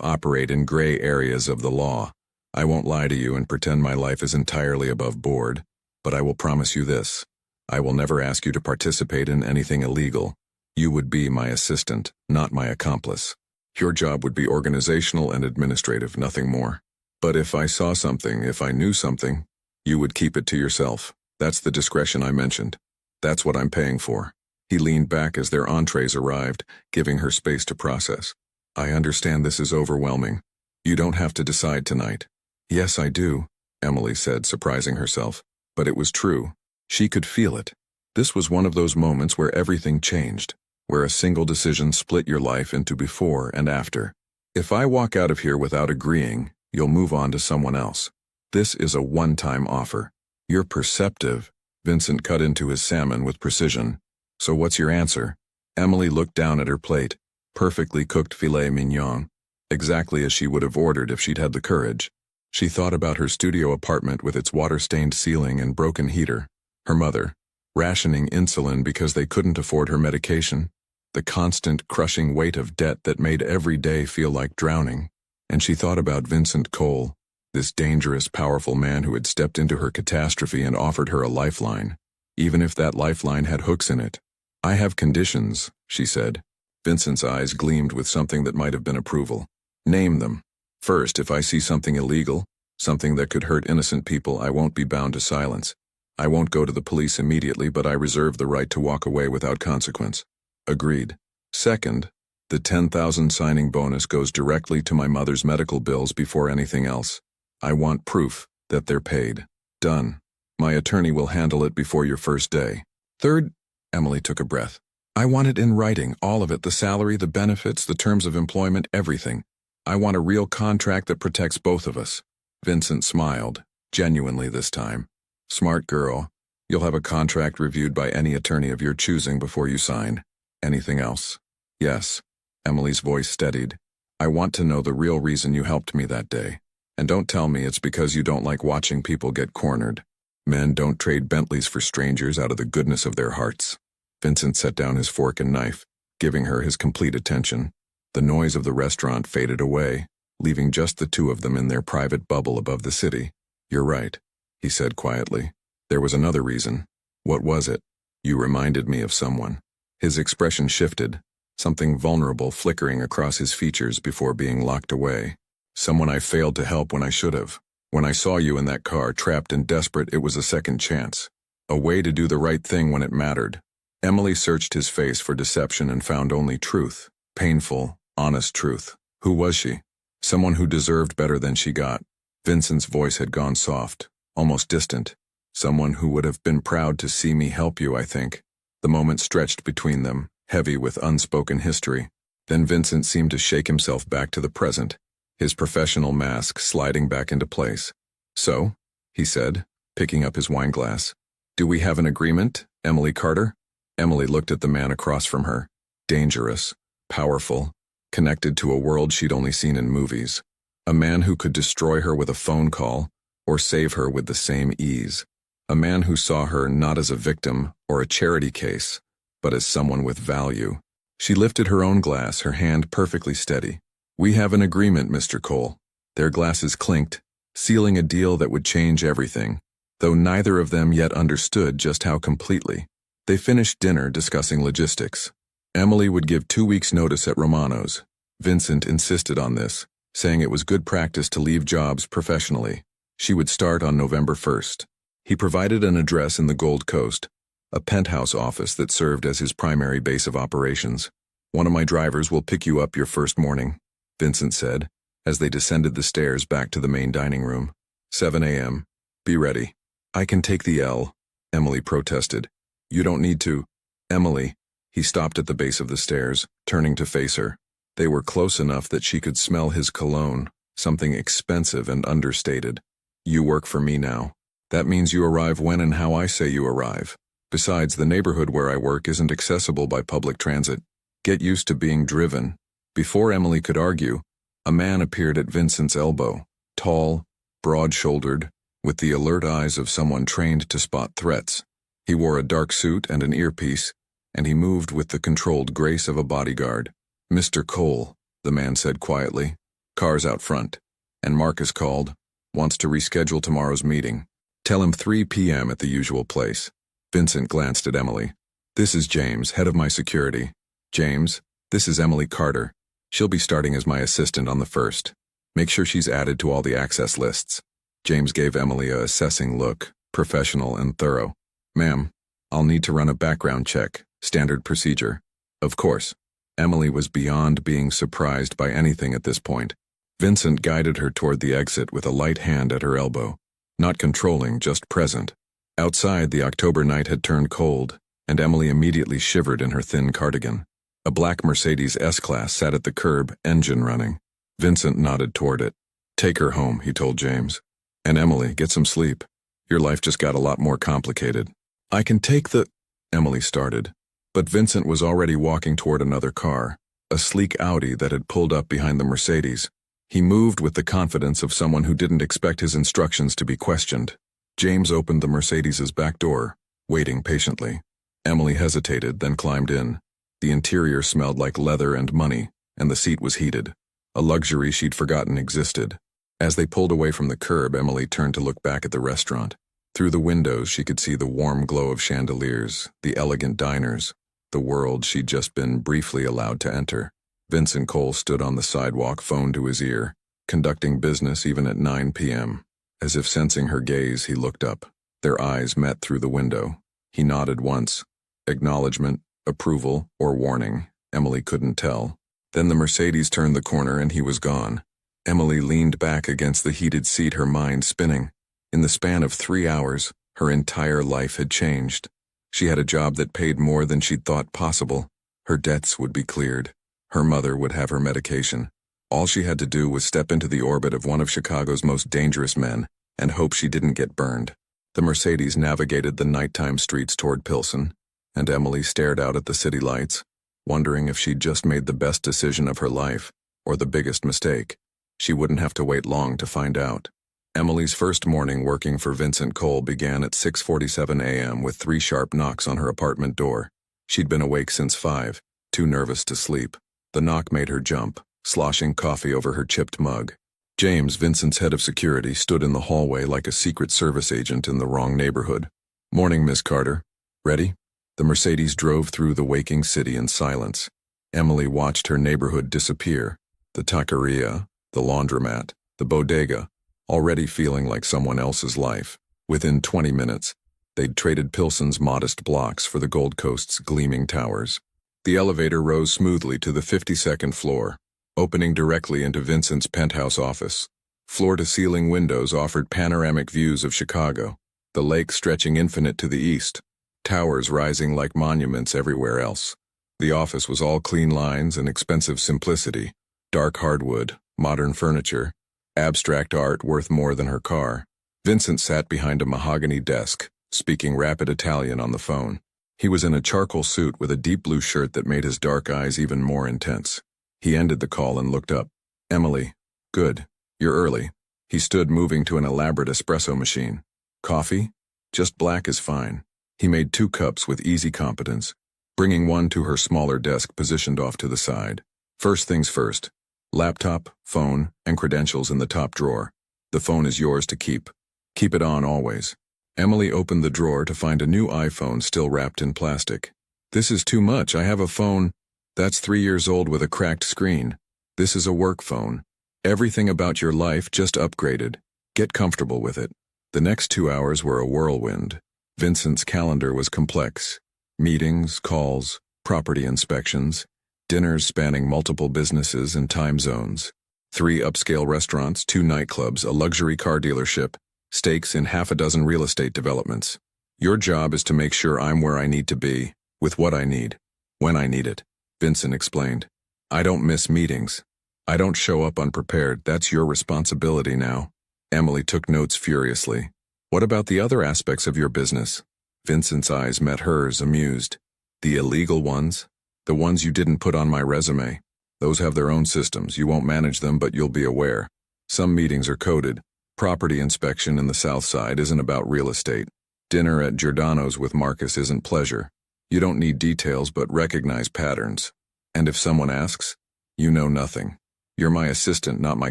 operate in gray areas of the law. I won't lie to you and pretend my life is entirely above board, but I will promise you this. I will never ask you to participate in anything illegal. You would be my assistant, not my accomplice. Your job would be organizational and administrative, nothing more. But if I saw something, if I knew something, you would keep it to yourself. That's the discretion I mentioned. That's what I'm paying for. He leaned back as their entrees arrived, giving her space to process. I understand this is overwhelming. You don't have to decide tonight. Yes, I do, Emily said, surprising herself. But it was true. She could feel it. This was one of those moments where everything changed, where a single decision split your life into before and after. If I walk out of here without agreeing, you'll move on to someone else. This is a one-time offer. You're perceptive. Vincent cut into his salmon with precision. So what's your answer? Emily looked down at her plate. Perfectly cooked filet mignon. Exactly as she would have ordered if she'd had the courage. She thought about her studio apartment with its water-stained ceiling and broken heater. Her mother, rationing insulin because they couldn't afford her medication. The constant, crushing weight of debt that made every day feel like drowning. And she thought about Vincent Cole, this dangerous, powerful man who had stepped into her catastrophe and offered her a lifeline, even if that lifeline had hooks in it. I have conditions, she said. Vincent's eyes gleamed with something that might have been approval. Name them. First, if I see something illegal, something that could hurt innocent people, I won't be bound to silence. I won't go to the police immediately, but I reserve the right to walk away without consequence. Agreed. Second, the 10,000 signing bonus goes directly to my mother's medical bills before anything else. I want proof that they're paid. Done. My attorney will handle it before your first day. Third, Emily took a breath. I want it in writing, all of it, the salary, the benefits, the terms of employment, everything. I want a real contract that protects both of us. Vincent smiled, genuinely this time. Smart girl. You'll have a contract reviewed by any attorney of your choosing before you sign. Anything else? Yes. Emily's voice steadied. I want to know the real reason you helped me that day. And don't tell me it's because you don't like watching people get cornered. Men don't trade Bentleys for strangers out of the goodness of their hearts. Vincent set down his fork and knife, giving her his complete attention. The noise of the restaurant faded away, leaving just the two of them in their private bubble above the city. You're right, he said quietly. There was another reason. What was it? You reminded me of someone. His expression shifted, something vulnerable flickering across his features before being locked away. Someone I failed to help when I should have. When I saw you in that car, trapped and desperate, it was a second chance. A way to do the right thing when it mattered. Emily searched his face for deception and found only truth. Painful, honest truth. Who was she? Someone who deserved better than she got. Vincent's voice had gone soft, almost distant. Someone who would have been proud to see me help you, I think. The moment stretched between them, heavy with unspoken history. Then Vincent seemed to shake himself back to the present, his professional mask sliding back into place. So, he said, picking up his wineglass. Do we have an agreement, Emily Carter? Emily looked at the man across from her. Dangerous, powerful, connected to a world she'd only seen in movies. A man who could destroy her with a phone call, or save her with the same ease. A man who saw her not as a victim or a charity case, but as someone with value. She lifted her own glass, her hand perfectly steady. We have an agreement, Mr. Cole. Their glasses clinked, sealing a deal that would change everything, though neither of them yet understood just how completely. They finished dinner discussing logistics. Emily would give 2 weeks' notice at Romano's. Vincent insisted on this, saying it was good practice to leave jobs professionally. She would start on November 1st. He provided an address in the Gold Coast, a penthouse office that served as his primary base of operations. One of my drivers will pick you up your first morning, Vincent said, as they descended the stairs back to the main dining room. 7 a.m. Be ready. I can take the L, Emily protested. You don't need to. Emily. He stopped at the base of the stairs, turning to face her. They were close enough that she could smell his cologne, something expensive and understated. You work for me now. That means you arrive when and how I say you arrive. Besides, the neighborhood where I work isn't accessible by public transit. Get used to being driven. Before Emily could argue, a man appeared at Vincent's elbow, tall, broad-shouldered, with the alert eyes of someone trained to spot threats. He wore a dark suit and an earpiece, and he moved with the controlled grace of a bodyguard. Mr. Cole, the man said quietly. Car's out front. And Marcus called. Wants to reschedule tomorrow's meeting. Tell him 3 p.m. at the usual place. Vincent glanced at Emily. This is James, head of my security. James, this is Emily Carter. She'll be starting as my assistant on the 1st. Make sure she's added to all the access lists. James gave Emily a assessing look, professional and thorough. Ma'am, I'll need to run a background check, standard procedure. Of course. Emily was beyond being surprised by anything at this point. Vincent guided her toward the exit with a light hand at her elbow. Not controlling, just present. Outside, the October night had turned cold, and Emily immediately shivered in her thin cardigan. A black Mercedes S-Class sat at the curb, engine running. Vincent nodded toward it. Take her home, he told James. And Emily, get some sleep. Your life just got a lot more complicated. I can take the... Emily started. But Vincent was already walking toward another car, a sleek Audi that had pulled up behind the Mercedes. He moved with the confidence of someone who didn't expect his instructions to be questioned. James opened the Mercedes's back door, waiting patiently. Emily hesitated, then climbed in. The interior smelled like leather and money, and the seat was heated, a luxury she'd forgotten existed. As they pulled away from the curb, Emily turned to look back at the restaurant. Through the windows, she could see the warm glow of chandeliers, the elegant diners, the world she'd just been briefly allowed to enter. Vincent Cole stood on the sidewalk, phone to his ear, conducting business even at 9 p.m. As if sensing her gaze, he looked up. Their eyes met through the window. He nodded once. Acknowledgement, approval, or warning, Emily couldn't tell. Then the Mercedes turned the corner and he was gone. Emily leaned back against the heated seat, her mind spinning. In the span of 3 hours, her entire life had changed. She had a job that paid more than she'd thought possible. Her debts would be cleared. Her mother would have her medication. All she had to do was step into the orbit of one of Chicago's most dangerous men and hope she didn't get burned. The Mercedes navigated the nighttime streets toward Pilsen, and Emily stared out at the city lights, wondering if she'd just made the best decision of her life. or the biggest mistake. She wouldn't have to wait long to find out. Emily's first morning working for Vincent Cole began at 6:47 a.m. with 3 sharp knocks on her apartment door. She'd been awake since 5, too nervous to sleep. The knock made her jump, sloshing coffee over her chipped mug. James, Vincent's head of security, stood in the hallway like a Secret Service agent in the wrong neighborhood. "Morning, Miss Carter. Ready?" The Mercedes drove through the waking city in silence. Emily watched her neighborhood disappear. The taqueria, the laundromat, the bodega, already feeling like someone else's life. Within 20 minutes, they'd traded Pilsen's modest blocks for the Gold Coast's gleaming towers. The elevator rose smoothly to the 52nd floor, opening directly into Vincent's penthouse office. Floor-to-ceiling windows offered panoramic views of Chicago, the lake stretching infinite to the east, towers rising like monuments everywhere else. The office was all clean lines and expensive simplicity, dark hardwood, modern furniture, abstract art worth more than her car. Vincent sat behind a mahogany desk, speaking rapid Italian on the phone. He was in a charcoal suit with a deep blue shirt that made his dark eyes even more intense. He ended the call and looked up. "Emily, good. You're early." He stood moving to an elaborate espresso machine. "Coffee? Just black is fine." He made 2 cups with easy competence, bringing one to her smaller desk positioned off to the side. "First things first. Laptop, phone, and credentials in the top drawer. The phone is yours to keep. Keep it on always." Emily opened the drawer to find a new iPhone still wrapped in plastic. "This is too much. I have a phone that's 3 years old with a cracked screen. This is a work phone. Everything about your life just upgraded. Get comfortable with it." The next 2 hours were a whirlwind. Vincent's calendar was complex. Meetings, calls, property inspections, dinners spanning multiple businesses and time zones. 3 upscale restaurants, 2 nightclubs, a luxury car dealership, stakes in half a dozen real estate developments. "Your job is to make sure I'm where I need to be, with what I need, when I need it," Vincent explained. "I don't miss meetings. I don't show up unprepared. That's your responsibility now." Emily took notes furiously. "What about the other aspects of your business?" Vincent's eyes met hers, amused. "The illegal ones? The ones you didn't put on my resume. Those have their own systems. You won't manage them, but you'll be aware. Some meetings are coded. Property inspection in the South Side isn't about real estate. Dinner at Giordano's with Marcus isn't pleasure. You don't need details, but recognize patterns. And if someone asks, you know nothing. You're my assistant, not my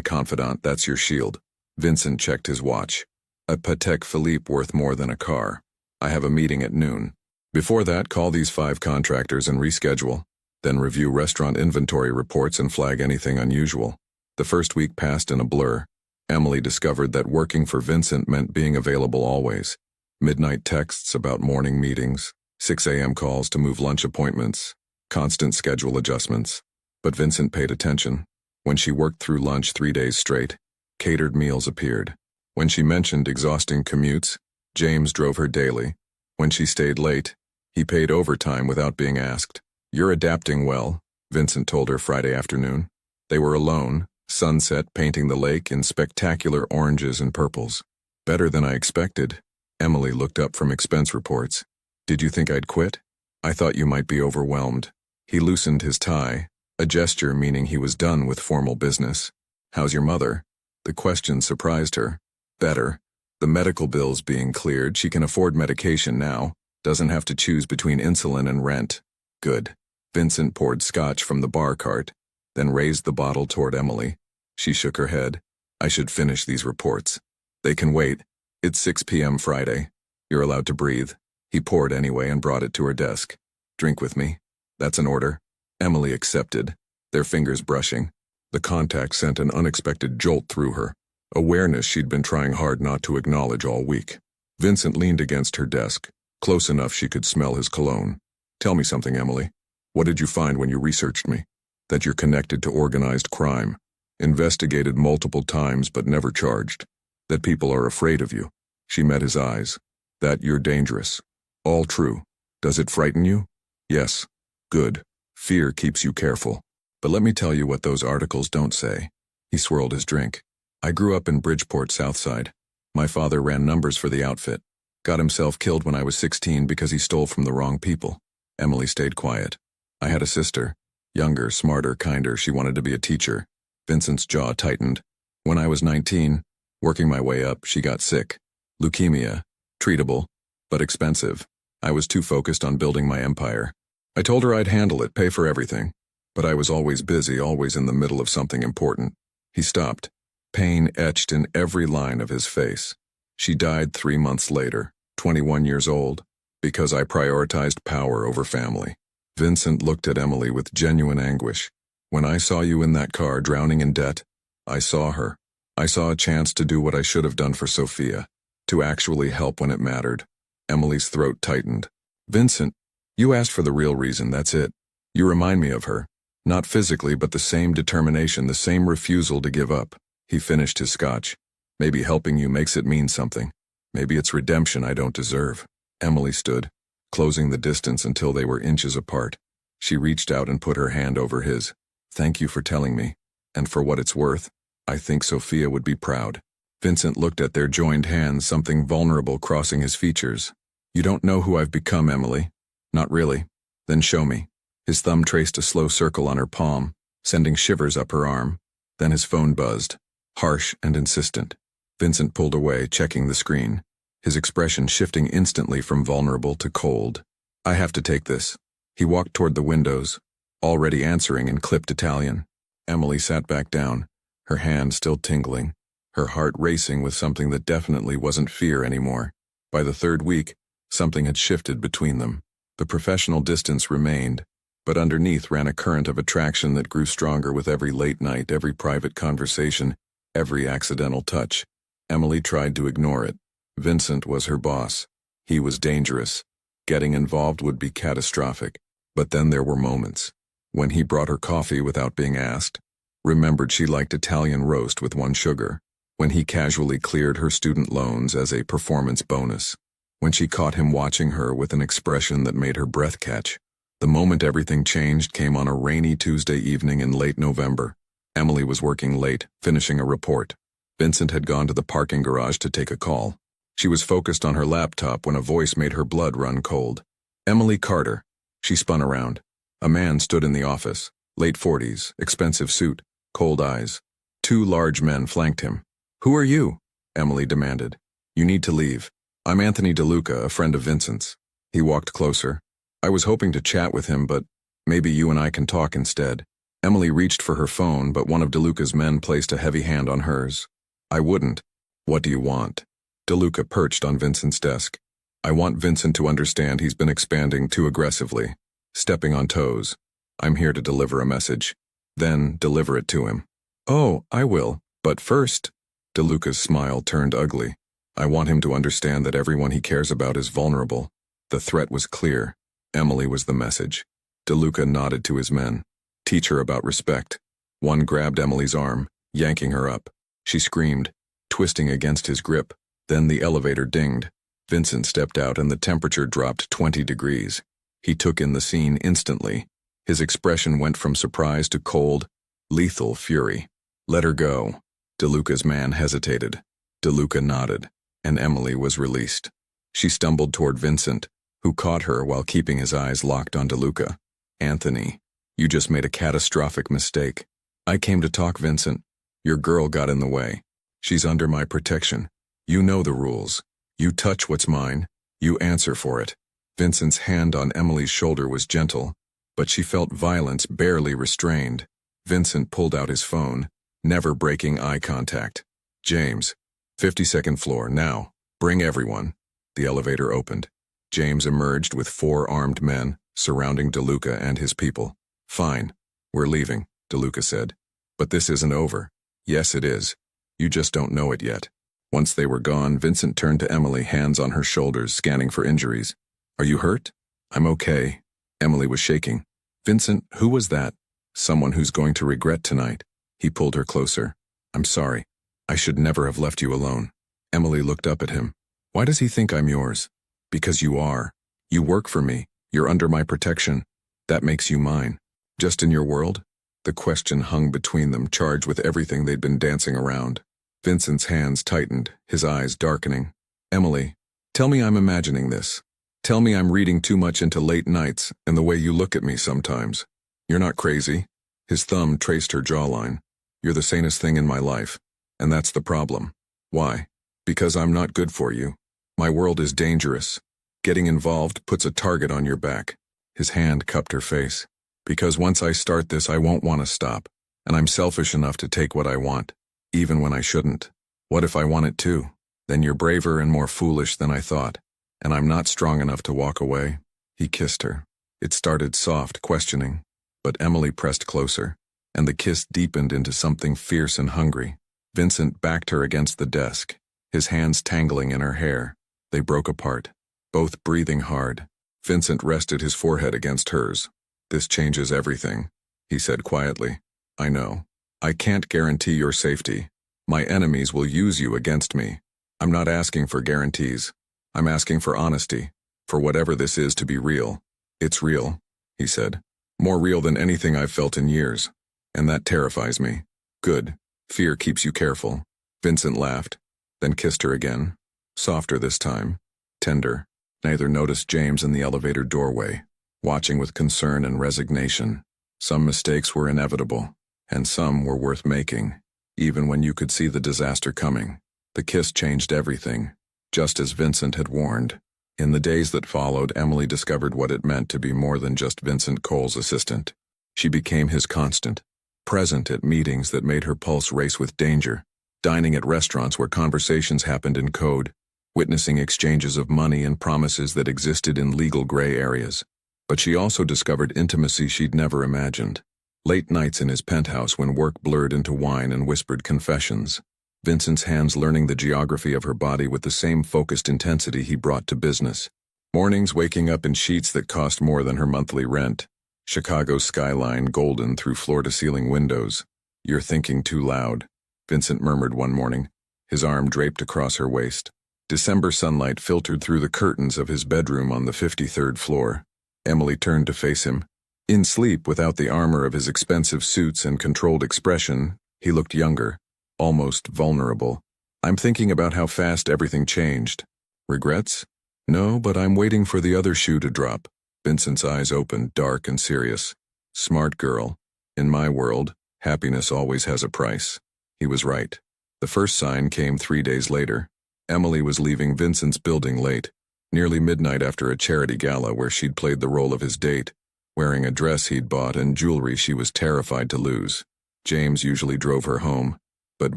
confidant. That's your shield." Vincent checked his watch. "A Patek Philippe worth more than a car. I have a meeting at noon. Before that, call these 5 contractors and reschedule. Then review restaurant inventory reports and flag anything unusual." The first week passed in a blur. Emily discovered that working for Vincent meant being available always. Midnight texts about morning meetings, 6 a.m. calls to move lunch appointments, constant schedule adjustments. But Vincent paid attention. When she worked through lunch 3 days straight, catered meals appeared. When she mentioned exhausting commutes, James drove her daily. When she stayed late, he paid overtime without being asked. "You're adapting well," Vincent told her Friday afternoon. They were alone, sunset painting the lake in spectacular oranges and purples. "Better than I expected." Emily looked up from expense reports. "Did you think I'd quit? I thought you might be overwhelmed." He loosened his tie, a gesture meaning he was done with formal business. "How's your mother?" The question surprised her. "Better. The medical bills being cleared, she can afford medication now, doesn't have to choose between insulin and rent." "Good." Vincent poured scotch from the bar cart, then raised the bottle toward Emily. She shook her head. "I should finish these reports." "They can wait. It's 6 p.m. Friday. You're allowed to breathe." He poured anyway and brought it to her desk. "Drink with me." "That's an order." Emily accepted, their fingers brushing. The contact sent an unexpected jolt through her, awareness she'd been trying hard not to acknowledge all week. Vincent leaned against her desk, close enough she could smell his cologne. "Tell me something, Emily. What did you find when you researched me?" "That you're connected to organized crime. Investigated multiple times but never charged. That people are afraid of you." She met his eyes. "That you're dangerous. All true. Does it frighten you?" "Yes." "Good. Fear keeps you careful. But let me tell you what those articles don't say." He swirled his drink. "I grew up in Bridgeport, Southside. My father ran numbers for the outfit. Got himself killed when I was 16 because he stole from the wrong people." Emily stayed quiet. "I had a sister. Younger, smarter, kinder. She wanted to be a teacher. Vincent's jaw tightened. When I was 19, working my way up, she got sick. Leukemia. Treatable, but expensive. I was too focused on building my empire. I told her I'd handle it, pay for everything. But I was always busy, always in the middle of something important. He stopped. Pain etched in every line of his face. She died 3 months later, 21 years old, because I prioritized power over family. Vincent looked at Emily with genuine anguish. When I saw you in that car drowning in debt, I saw her. I saw a chance to do what I should have done for Sophia, to actually help when it mattered. Emily's throat tightened. Vincent, you asked for the real reason, that's it. You remind me of her. Not physically, but the same determination, the same refusal to give up. He finished his scotch. Maybe helping you makes it mean something. Maybe it's redemption I don't deserve. Emily stood, closing the distance until they were inches apart. She reached out and put her hand over his. Thank you for telling me. And for what it's worth, I think Sophia would be proud. Vincent looked at their joined hands, something vulnerable crossing his features. You don't know who I've become, Emily. Not really. Then show me. His thumb traced a slow circle on her palm, sending shivers up her arm. Then his phone buzzed, harsh and insistent. Vincent pulled away, checking the screen, his expression shifting instantly from vulnerable to cold. I have to take this. He walked toward the windows, already answering in clipped Italian. Emily sat back down, her hand still tingling, her heart racing with something that definitely wasn't fear anymore. By the third week, something had shifted between them. The professional distance remained, but underneath ran a current of attraction that grew stronger with every late night, every private conversation, every accidental touch. Emily tried to ignore it. Vincent was her boss. He was dangerous. Getting involved would be catastrophic. But then there were moments. When he brought her coffee without being asked, remembered she liked Italian roast with 1 sugar. When he casually cleared her student loans as a performance bonus. When she caught him watching her with an expression that made her breath catch. The moment everything changed came on a rainy Tuesday evening in late November. Emily was working late, finishing a report. Vincent had gone to the parking garage to take a call. She was focused on her laptop when a voice made her blood run cold. Emily Carter. She spun around. A man stood in the office, late 40s, expensive suit, cold eyes. 2 large men flanked him. Who are you? Emily demanded. You need to leave. I'm Anthony DeLuca, a friend of Vincent's. He walked closer. I was hoping to chat with him, but maybe you and I can talk instead. Emily reached for her phone, but one of DeLuca's men placed a heavy hand on hers. I wouldn't. What do you want? DeLuca perched on Vincent's desk. I want Vincent to understand he's been expanding too aggressively, stepping on toes. I'm here to deliver a message. Then deliver it to him. Oh, I will. But first, DeLuca's smile turned ugly. I want him to understand that everyone he cares about is vulnerable. The threat was clear. Emily was the message. DeLuca nodded to his men. Teach her about respect. One grabbed Emily's arm, yanking her up. She screamed, twisting against his grip. Then the elevator dinged. Vincent stepped out and the temperature dropped 20 degrees. He took in the scene instantly. His expression went from surprise to cold, lethal fury. Let her go. DeLuca's man hesitated. DeLuca nodded, and Emily was released. She stumbled toward Vincent, who caught her while keeping his eyes locked on DeLuca. Anthony, you just made a catastrophic mistake. I came to talk, Vincent. Your girl got in the way. She's under my protection. You know the rules. You touch what's mine, you answer for it. Vincent's hand on Emily's shoulder was gentle, but she felt violence barely restrained. Vincent pulled out his phone, never breaking eye contact. James, 52nd floor, now. Bring everyone. The elevator opened. James emerged with 4 armed men, surrounding DeLuca and his people. Fine. We're leaving, DeLuca said. But this isn't over. Yes, it is. You just don't know it yet. Once they were gone, Vincent turned to Emily, hands on her shoulders, scanning for injuries. Are you hurt? I'm okay. Emily was shaking. Vincent, who was that? Someone who's going to regret tonight. He pulled her closer. I'm sorry. I should never have left you alone. Emily looked up at him. Why does he think I'm yours? Because you are. You work for me. You're under my protection. That makes you mine. Just in your world? The question hung between them, charged with everything they'd been dancing around. Vincent's hands tightened, his eyes darkening. Emily, tell me I'm imagining this. Tell me I'm reading too much into late nights and the way you look at me sometimes. You're not crazy. His thumb traced her jawline. You're the sanest thing in my life. And that's the problem. Why? Because I'm not good for you. My world is dangerous. Getting involved puts a target on your back. His hand cupped her face. Because once I start this, I won't want to stop. And I'm selfish enough to take what I want, even when I shouldn't. What if I want it too? Then you're braver and more foolish than I thought. And I'm not strong enough to walk away. He kissed her. It started soft, questioning. But Emily pressed closer, and the kiss deepened into something fierce and hungry. Vincent backed her against the desk, his hands tangling in her hair. They broke apart, both breathing hard. Vincent rested his forehead against hers. This changes everything, he said quietly. I know. I can't guarantee your safety. My enemies will use you against me. I'm not asking for guarantees. I'm asking for honesty, for whatever this is to be real. It's real, he said. More real than anything I've felt in years. And that terrifies me. Good. Fear keeps you careful. Vincent laughed, then kissed her again. Softer this time. Tender. Neither noticed James in the elevator doorway, watching with concern and resignation. Some mistakes were inevitable, and some were worth making, even when you could see the disaster coming. The kiss changed everything, just as Vincent had warned. In the days that followed, Emily discovered what it meant to be more than just Vincent Cole's assistant. She became his constant, present at meetings that made her pulse race with danger, dining at restaurants where conversations happened in code, witnessing exchanges of money and promises that existed in legal gray areas. But she also discovered intimacy she'd never imagined. Late nights in his penthouse when work blurred into wine and whispered confessions. Vincent's hands learning the geography of her body with the same focused intensity he brought to business. Mornings waking up in sheets that cost more than her monthly rent. Chicago's skyline golden through floor-to-ceiling windows. You're thinking too loud, Vincent murmured one morning, his arm draped across her waist. December sunlight filtered through the curtains of his bedroom on the 53rd floor. Emily turned to face him. In sleep, without the armor of his expensive suits and controlled expression, he looked younger, almost vulnerable. I'm thinking about how fast everything changed. Regrets? No, but I'm waiting for the other shoe to drop. Vincent's eyes opened, dark and serious. Smart girl. In my world, happiness always has a price. He was right. The first sign came 3 days later. Emily was leaving Vincent's building late, nearly midnight after a charity gala where she'd played the role of his date, wearing a dress he'd bought and jewelry she was terrified to lose. James usually drove her home, but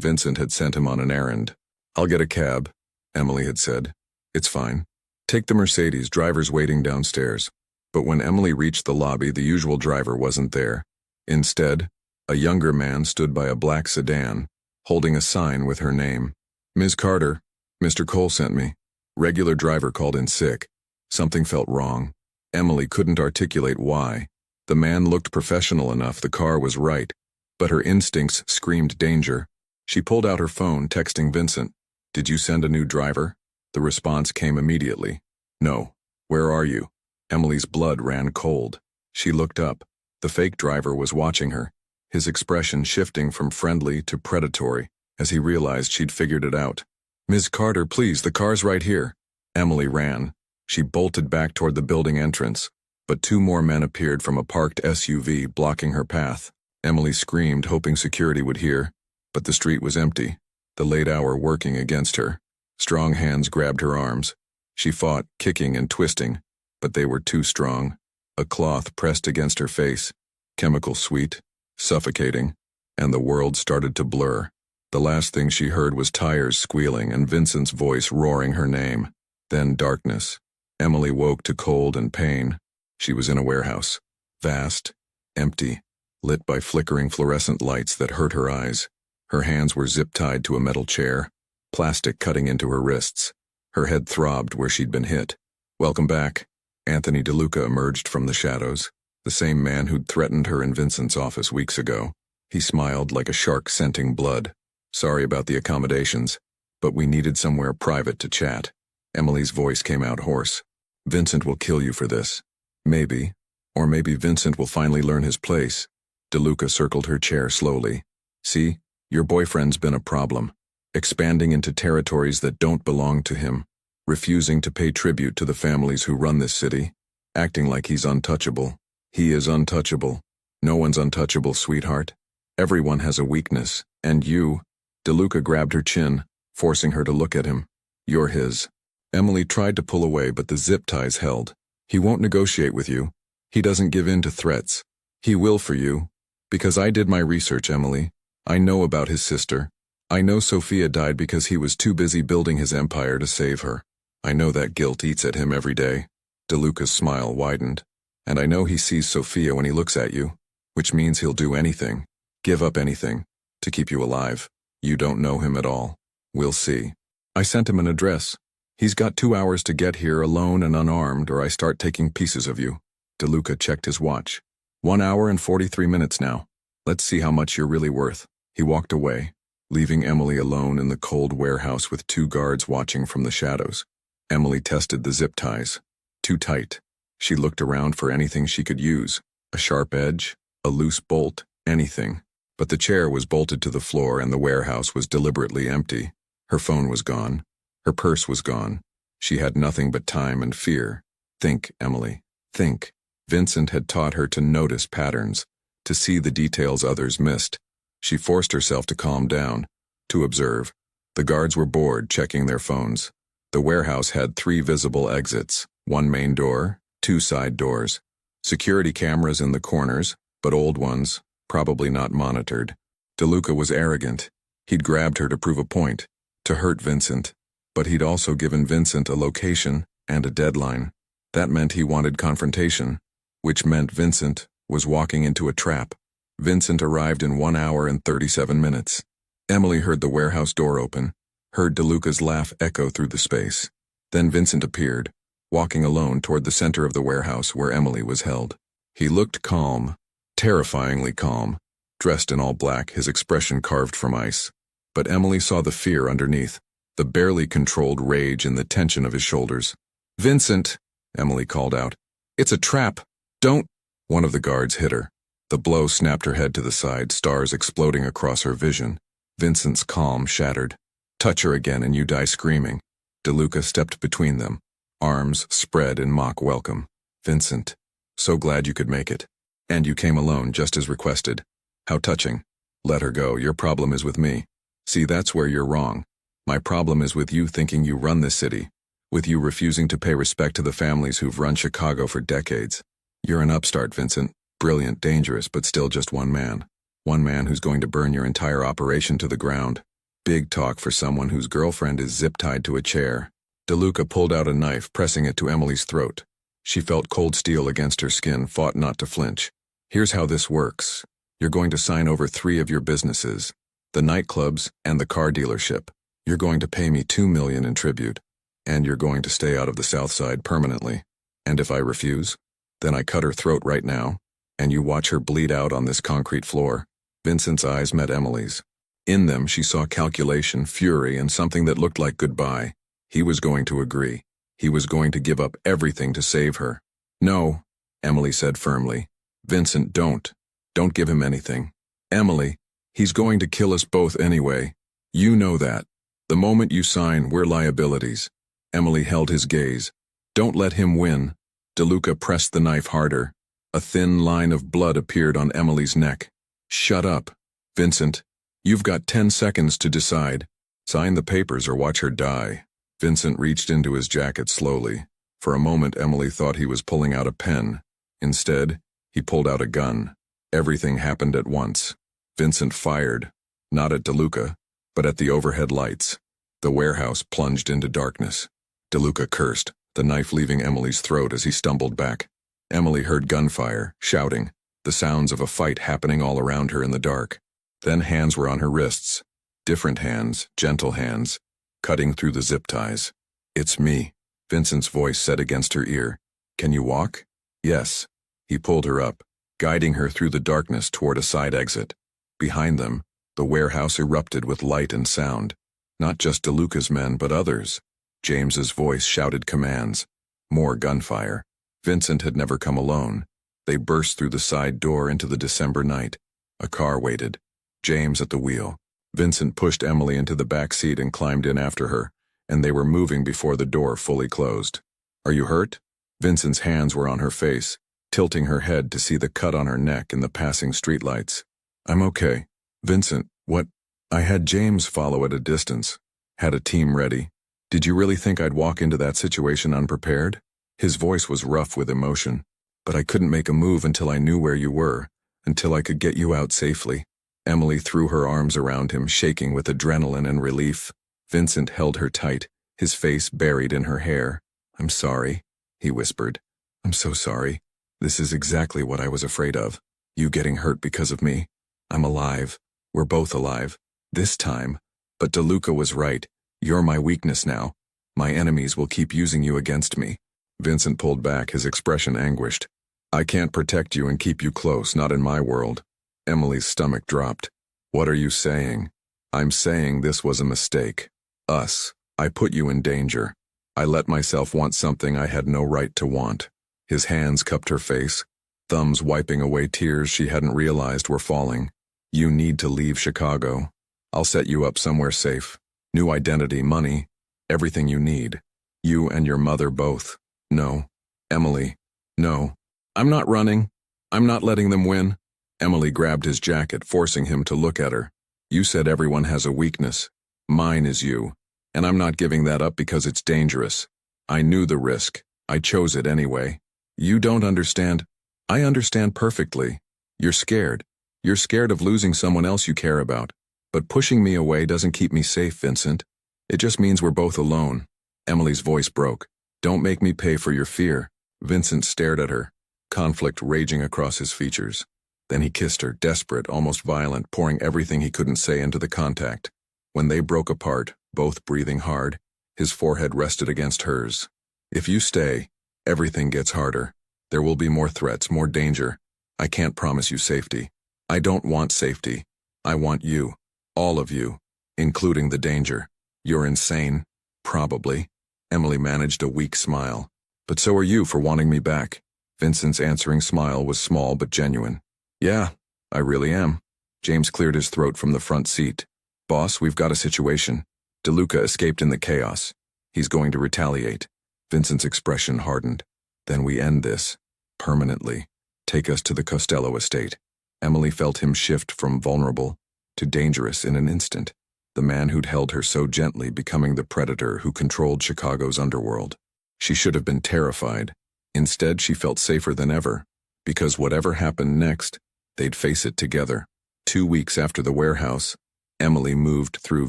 Vincent had sent him on an errand. I'll get a cab, Emily had said. It's fine. Take the Mercedes, driver's waiting downstairs. But when Emily reached the lobby, the usual driver wasn't there. Instead, a younger man stood by a black sedan, holding a sign with her name. Ms. Carter, Mr. Cole sent me. Regular driver called in sick. Something felt wrong. Emily couldn't articulate why. The man looked professional enough, the car was right, but her instincts screamed danger. She pulled out her phone, texting Vincent. Did you send a new driver? The response came immediately. No. Where are you? Emily's blood ran cold. She looked up. The fake driver was watching her, his expression shifting from friendly to predatory as he realized she'd figured it out. Ms. Carter, please, the car's right here. Emily ran. She bolted back toward the building entrance, but 2 more men appeared from a parked SUV, blocking her path. Emily screamed, hoping security would hear, but the street was empty, the late hour working against her. Strong hands grabbed her arms. She fought, kicking and twisting, but they were too strong. A cloth pressed against her face, chemical sweet, suffocating, and the world started to blur. The last thing she heard was tires squealing and Vincent's voice roaring her name. Then darkness. Emily woke to cold and pain. She was in a warehouse. Vast, empty, lit by flickering fluorescent lights that hurt her eyes. Her hands were zip-tied to a metal chair, plastic cutting into her wrists. Her head throbbed where she'd been hit. Welcome back. Anthony DeLuca emerged from the shadows, the same man who'd threatened her in Vincent's office weeks ago. He smiled like a shark scenting blood. Sorry about the accommodations, but we needed somewhere private to chat. Emily's voice came out hoarse. Vincent will kill you for this. Maybe. Or maybe Vincent will finally learn his place. DeLuca circled her chair slowly. See, your boyfriend's been a problem. Expanding into territories that don't belong to him. Refusing to pay tribute to the families who run this city. Acting like he's untouchable. He is untouchable. No one's untouchable, sweetheart. Everyone has a weakness, and you. DeLuca grabbed her chin, forcing her to look at him. You're his. Emily tried to pull away, but the zip ties held. He won't negotiate with you. He doesn't give in to threats. He will for you. Because I did my research, Emily. I know about his sister. I know Sophia died because he was too busy building his empire to save her. I know that guilt eats at him every day. DeLuca's smile widened. And I know he sees Sophia when he looks at you, which means he'll do anything, give up anything, to keep you alive. You don't know him at all. We'll see. I sent him an address. He's got 2 hours to get here alone and unarmed, or I start taking pieces of you. DeLuca checked his watch. 1 hour and 43 minutes now. Let's see how much you're really worth. He walked away, leaving Emily alone in the cold warehouse with 2 guards watching from the shadows. Emily tested the zip ties. Too tight. She looked around for anything she could use. A sharp edge, a loose bolt, anything. But the chair was bolted to the floor and the warehouse was deliberately empty. Her phone was gone. Her purse was gone. She had nothing but time and fear. Think, Emily. Think. Vincent had taught her to notice patterns, to see the details others missed. She forced herself to calm down, to observe. The guards were bored, checking their phones. The warehouse had 3 visible exits, 1 main door, 2 side doors. Security cameras in the corners, but old ones, probably not monitored. DeLuca was arrogant. He'd grabbed her to prove a point, to hurt Vincent. But he'd also given Vincent a location and a deadline. That meant he wanted confrontation, which meant Vincent was walking into a trap. Vincent arrived in 1 hour and 37 minutes. Emily heard the warehouse door open, heard DeLuca's laugh echo through the space. Then Vincent appeared, walking alone toward the center of the warehouse where Emily was held. He looked calm, terrifyingly calm, dressed in all black, his expression carved from ice. But Emily saw the fear underneath, the barely controlled rage in the tension of his shoulders. "Vincent," Emily called out. "It's a trap. Don't—" One of the guards hit her. The blow snapped her head to the side, stars exploding across her vision. Vincent's calm shattered. "Touch her again and you die screaming." DeLuca stepped between them, arms spread in mock welcome. "Vincent, so glad you could make it. And you came alone, just as requested. How touching. Let her go. Your problem is with me. See, that's where you're wrong. My problem is with you thinking you run this city, with you refusing to pay respect to the families who've run Chicago for decades. You're an upstart, Vincent. Brilliant, dangerous, but still just one man. One man who's going to burn your entire operation to the ground. Big talk for someone whose girlfriend is zip-tied to a chair." DeLuca pulled out a knife, pressing it to Emily's throat. She felt cold steel against her skin, fought not to flinch. "Here's how this works. You're going to sign over 3 of your businesses, the nightclubs and the car dealership. You're going to pay me $2 million in tribute, and you're going to stay out of the South Side permanently. And if I refuse, then I cut her throat right now, and you watch her bleed out on this concrete floor." Vincent's eyes met Emily's. In them she saw calculation, fury, and something that looked like goodbye. He was going to agree. He was going to give up everything to save her. "No," Emily said firmly. "Vincent, don't. Don't give him anything. Emily, he's going to kill us both anyway. You know that. The moment you sign, we're liabilities." Emily held his gaze. "Don't let him win." DeLuca pressed the knife harder. A thin line of blood appeared on Emily's neck. "Shut up. Vincent, you've got 10 seconds to decide. Sign the papers or watch her die." Vincent reached into his jacket slowly. For a moment, Emily thought he was pulling out a pen. Instead, he pulled out a gun. Everything happened at once. Vincent fired, not at DeLuca, but at the overhead lights. The warehouse plunged into darkness. DeLuca cursed, the knife leaving Emily's throat as he stumbled back. Emily heard gunfire, shouting, the sounds of a fight happening all around her in the dark. Then hands were on her wrists. Different hands, gentle hands, cutting through the zip ties. "It's me," Vincent's voice said against her ear. "Can you walk?" "Yes." He pulled her up, guiding her through the darkness toward a side exit. Behind them, the warehouse erupted with light and sound. Not just DeLuca's men, but others. James's voice shouted commands. More gunfire. Vincent had never come alone. They burst through the side door into the December night. A car waited. James at the wheel. Vincent pushed Emily into the back seat and climbed in after her, and they were moving before the door fully closed. "Are you hurt?" Vincent's hands were on her face, tilting her head to see the cut on her neck in the passing streetlights. I'm okay. Vincent, what? I had James follow at a distance. Had a team ready. Did you really think I'd walk into that situation unprepared? His voice was rough with emotion. But I couldn't make a move until I knew where you were, until I could get you out safely. Emily threw her arms around him, shaking with adrenaline and relief. Vincent held her tight, his face buried in her hair. I'm sorry, he whispered. I'm so sorry. This is exactly what I was afraid of. You getting hurt because of me. I'm alive. We're both alive. This time. But DeLuca was right. You're my weakness now. My enemies will keep using you against me. Vincent pulled back, his expression anguished. I can't protect you and keep you close, not in my world. Emily's stomach dropped. What are you saying? I'm saying this was a mistake. Us. I put you in danger. I let myself want something I had no right to want. His hands cupped her face, thumbs wiping away tears she hadn't realized were falling. You need to leave Chicago. I'll set you up somewhere safe. New identity, money, everything you need. You and your mother both. No. Emily. No. I'm not running. I'm not letting them win. Emily grabbed his jacket, forcing him to look at her. You said everyone has a weakness. Mine is you. And I'm not giving that up because it's dangerous. I knew the risk. I chose it anyway. You don't understand. I understand perfectly. You're scared. You're scared of losing someone else you care about. But pushing me away doesn't keep me safe, Vincent. It just means we're both alone. Emily's voice broke. Don't make me pay for your fear. Vincent stared at her, conflict raging across his features. Then he kissed her, desperate, almost violent, pouring everything he couldn't say into the contact. When they broke apart, both breathing hard, his forehead rested against hers. If you stay, everything gets harder. There will be more threats, more danger. I can't promise you safety. I don't want safety. I want you. All of you. Including the danger. You're insane. Probably. Emily managed a weak smile. But so are you for wanting me back. Vincent's answering smile was small but genuine. Yeah, I really am. James cleared his throat from the front seat. Boss, we've got a situation. DeLuca escaped in the chaos. He's going to retaliate. Vincent's expression hardened. Then we end this. Permanently. Take us to the Costello estate. Emily felt him shift from vulnerable to dangerous in an instant. The man who'd held her so gently becoming the predator who controlled Chicago's underworld. She should have been terrified. Instead, she felt safer than ever. Because whatever happened next, they'd face it together. 2 weeks after the warehouse, Emily moved through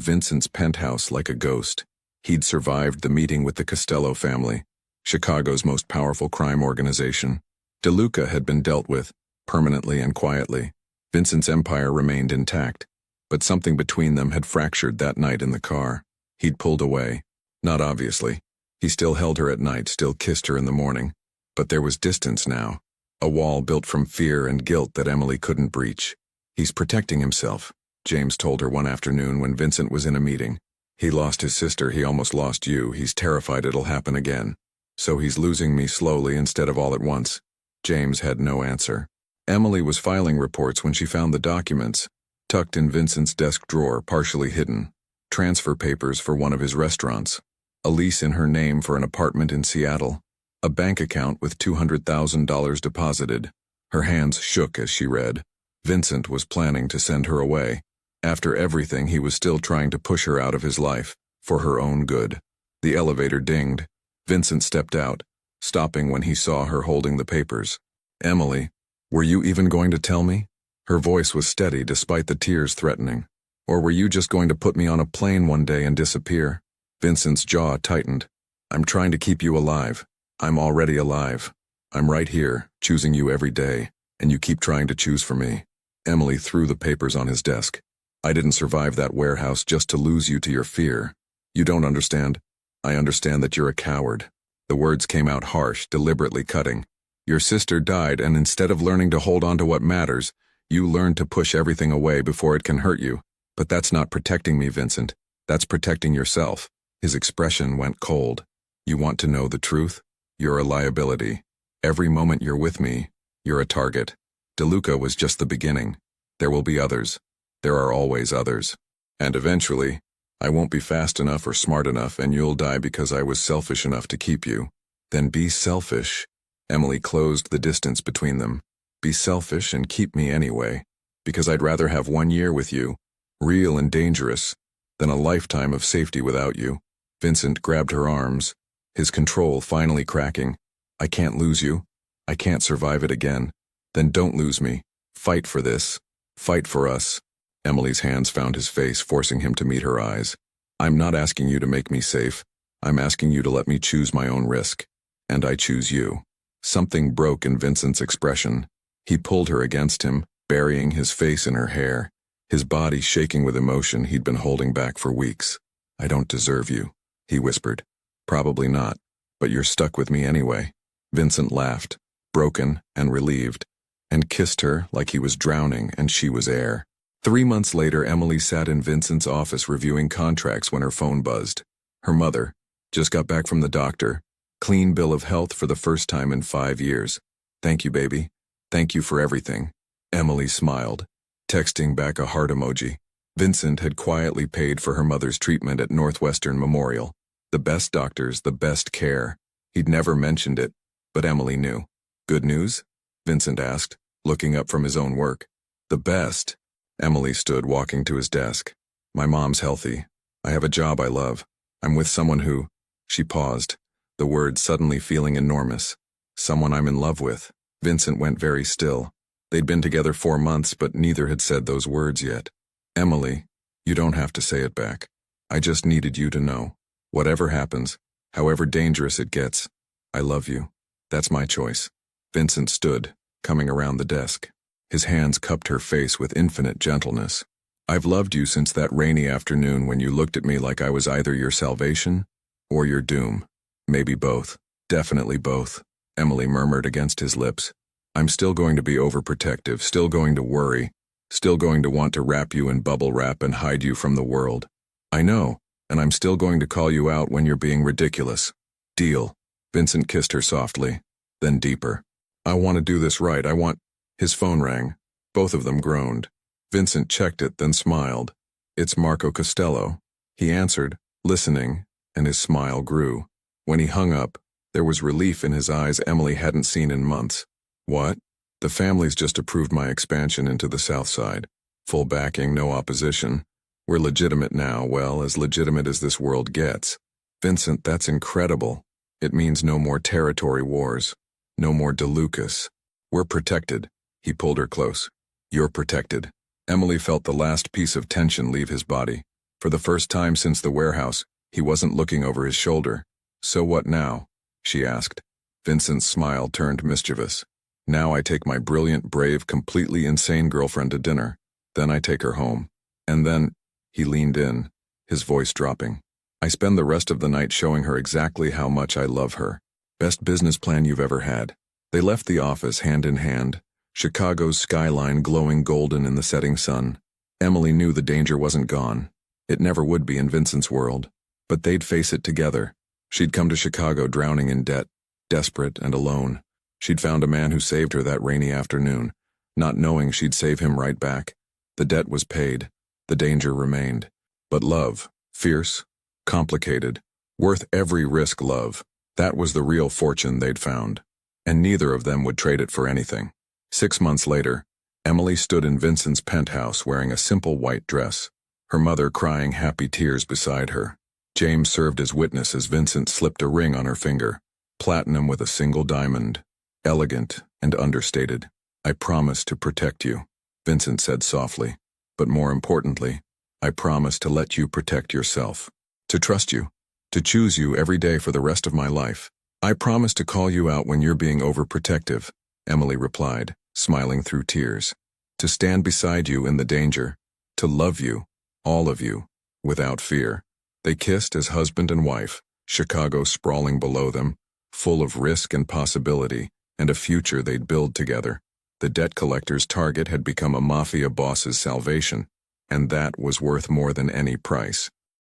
Vincent's penthouse like a ghost. He'd survived the meeting with the Costello family, Chicago's most powerful crime organization. DeLuca had been dealt with, permanently and quietly. Vincent's empire remained intact, but something between them had fractured that night in the car. He'd pulled away. Not obviously. He still held her at night, still kissed her in the morning. But there was distance now. A wall built from fear and guilt that Emily couldn't breach. He's protecting himself, James told her one afternoon when Vincent was in a meeting. He lost his sister, he almost lost you. He's terrified it'll happen again. So he's losing me slowly instead of all at once. James had no answer. Emily was filing reports when she found the documents, tucked in Vincent's desk drawer, partially hidden. Transfer papers for one of his restaurants. A lease in her name for an apartment in Seattle. A bank account with $200,000 deposited. Her hands shook as she read. Vincent was planning to send her away. After everything, he was still trying to push her out of his life, for her own good. The elevator dinged. Vincent stepped out, stopping when he saw her holding the papers. Emily, were you even going to tell me? Her voice was steady despite the tears threatening. Or were you just going to put me on a plane one day and disappear? Vincent's jaw tightened. I'm trying to keep you alive. I'm already alive. I'm right here, choosing you every day, and you keep trying to choose for me. Emily threw the papers on his desk. I didn't survive that warehouse just to lose you to your fear. You don't understand. I understand that you're a coward. The words came out harsh, deliberately cutting. Your sister died, and instead of learning to hold on to what matters, you learned to push everything away before it can hurt you. But that's not protecting me, Vincent. That's protecting yourself. His expression went cold. You want to know the truth? You're a liability. Every moment you're with me, you're a target. DeLuca was just the beginning. There will be others. There are always others. And eventually, I won't be fast enough or smart enough, and you'll die because I was selfish enough to keep you. Then be selfish. Emily closed the distance between them. Be selfish and keep me anyway. Because I'd rather have 1 year with you, real and dangerous, than a lifetime of safety without you. Vincent grabbed her arms, his control finally cracking. I can't lose you. I can't survive it again. Then don't lose me. Fight for this. Fight for us. Emily's hands found his face, forcing him to meet her eyes. I'm not asking you to make me safe. I'm asking you to let me choose my own risk. And I choose you. Something broke in Vincent's expression. He pulled her against him, burying his face in her hair, his body shaking with emotion he'd been holding back for weeks. I don't deserve you, he whispered. Probably not, but you're stuck with me anyway. Vincent laughed, broken and relieved, and kissed her like he was drowning and she was air. 3 months later, Emily sat in Vincent's office reviewing contracts when her phone buzzed. Her mother just got back from the doctor. Clean bill of health for the first time in 5 years. Thank you, baby. Thank you for everything. Emily smiled, texting back a heart emoji. Vincent had quietly paid for her mother's treatment at Northwestern Memorial. The best doctors, the best care. He'd never mentioned it, but Emily knew. Good news? Vincent asked, looking up from his own work. The best. Emily stood, walking to his desk. My mom's healthy. I have a job I love. I'm with someone who... She paused, the word suddenly feeling enormous. Someone I'm in love with. Vincent went very still. They'd been together 4 months, but neither had said those words yet. Emily, you don't have to say it back. I just needed you to know. Whatever happens, however dangerous it gets, I love you. That's my choice. Vincent stood, coming around the desk. His hands cupped her face with infinite gentleness. I've loved you since that rainy afternoon when you looked at me like I was either your salvation or your doom. Maybe both. Definitely both, Emily murmured against his lips. I'm still going to be overprotective, still going to worry, still going to want to wrap you in bubble wrap and hide you from the world. I know, and I'm still going to call you out when you're being ridiculous. Deal. Vincent kissed her softly, then deeper. I want to do this right, I want... His phone rang. Both of them groaned. Vincent checked it, then smiled. It's Marco Costello. He answered, listening, and his smile grew. When he hung up, there was relief in his eyes Emily hadn't seen in months. What? The family's just approved my expansion into the South Side. Full backing, no opposition. We're legitimate now, well, as legitimate as this world gets. Vincent, that's incredible. It means no more territory wars. No more DeLucas. We're protected. He pulled her close. You're protected. Emily felt the last piece of tension leave his body. For the first time since the warehouse, he wasn't looking over his shoulder. So what now? She asked. Vincent's smile turned mischievous. Now I take my brilliant, brave, completely insane girlfriend to dinner. Then I take her home. And then, he leaned in, his voice dropping. I spend the rest of the night showing her exactly how much I love her. Best business plan you've ever had. They left the office hand in hand, Chicago's skyline glowing golden in the setting sun. Emily knew the danger wasn't gone. It never would be in Vincent's world. But they'd face it together. She'd come to Chicago drowning in debt, desperate and alone. She'd found a man who saved her that rainy afternoon, not knowing she'd save him right back. The debt was paid. The danger remained. But love, fierce, complicated, worth every risk love, that was the real fortune they'd found. And neither of them would trade it for anything. 6 months later, Emily stood in Vincent's penthouse wearing a simple white dress, her mother crying happy tears beside her. James served as witness as Vincent slipped a ring on her finger, platinum with a single diamond, elegant and understated. I promise to protect you, Vincent said softly. But more importantly, I promise to let you protect yourself, to trust you, to choose you every day for the rest of my life. I promise to call you out when you're being overprotective, Emily replied, smiling through tears. To stand beside you in the danger, to love you, all of you, without fear. They kissed as husband and wife, Chicago sprawling below them, full of risk and possibility, and a future they'd build together. The debt collector's target had become a Mafia boss's salvation, and that was worth more than any price.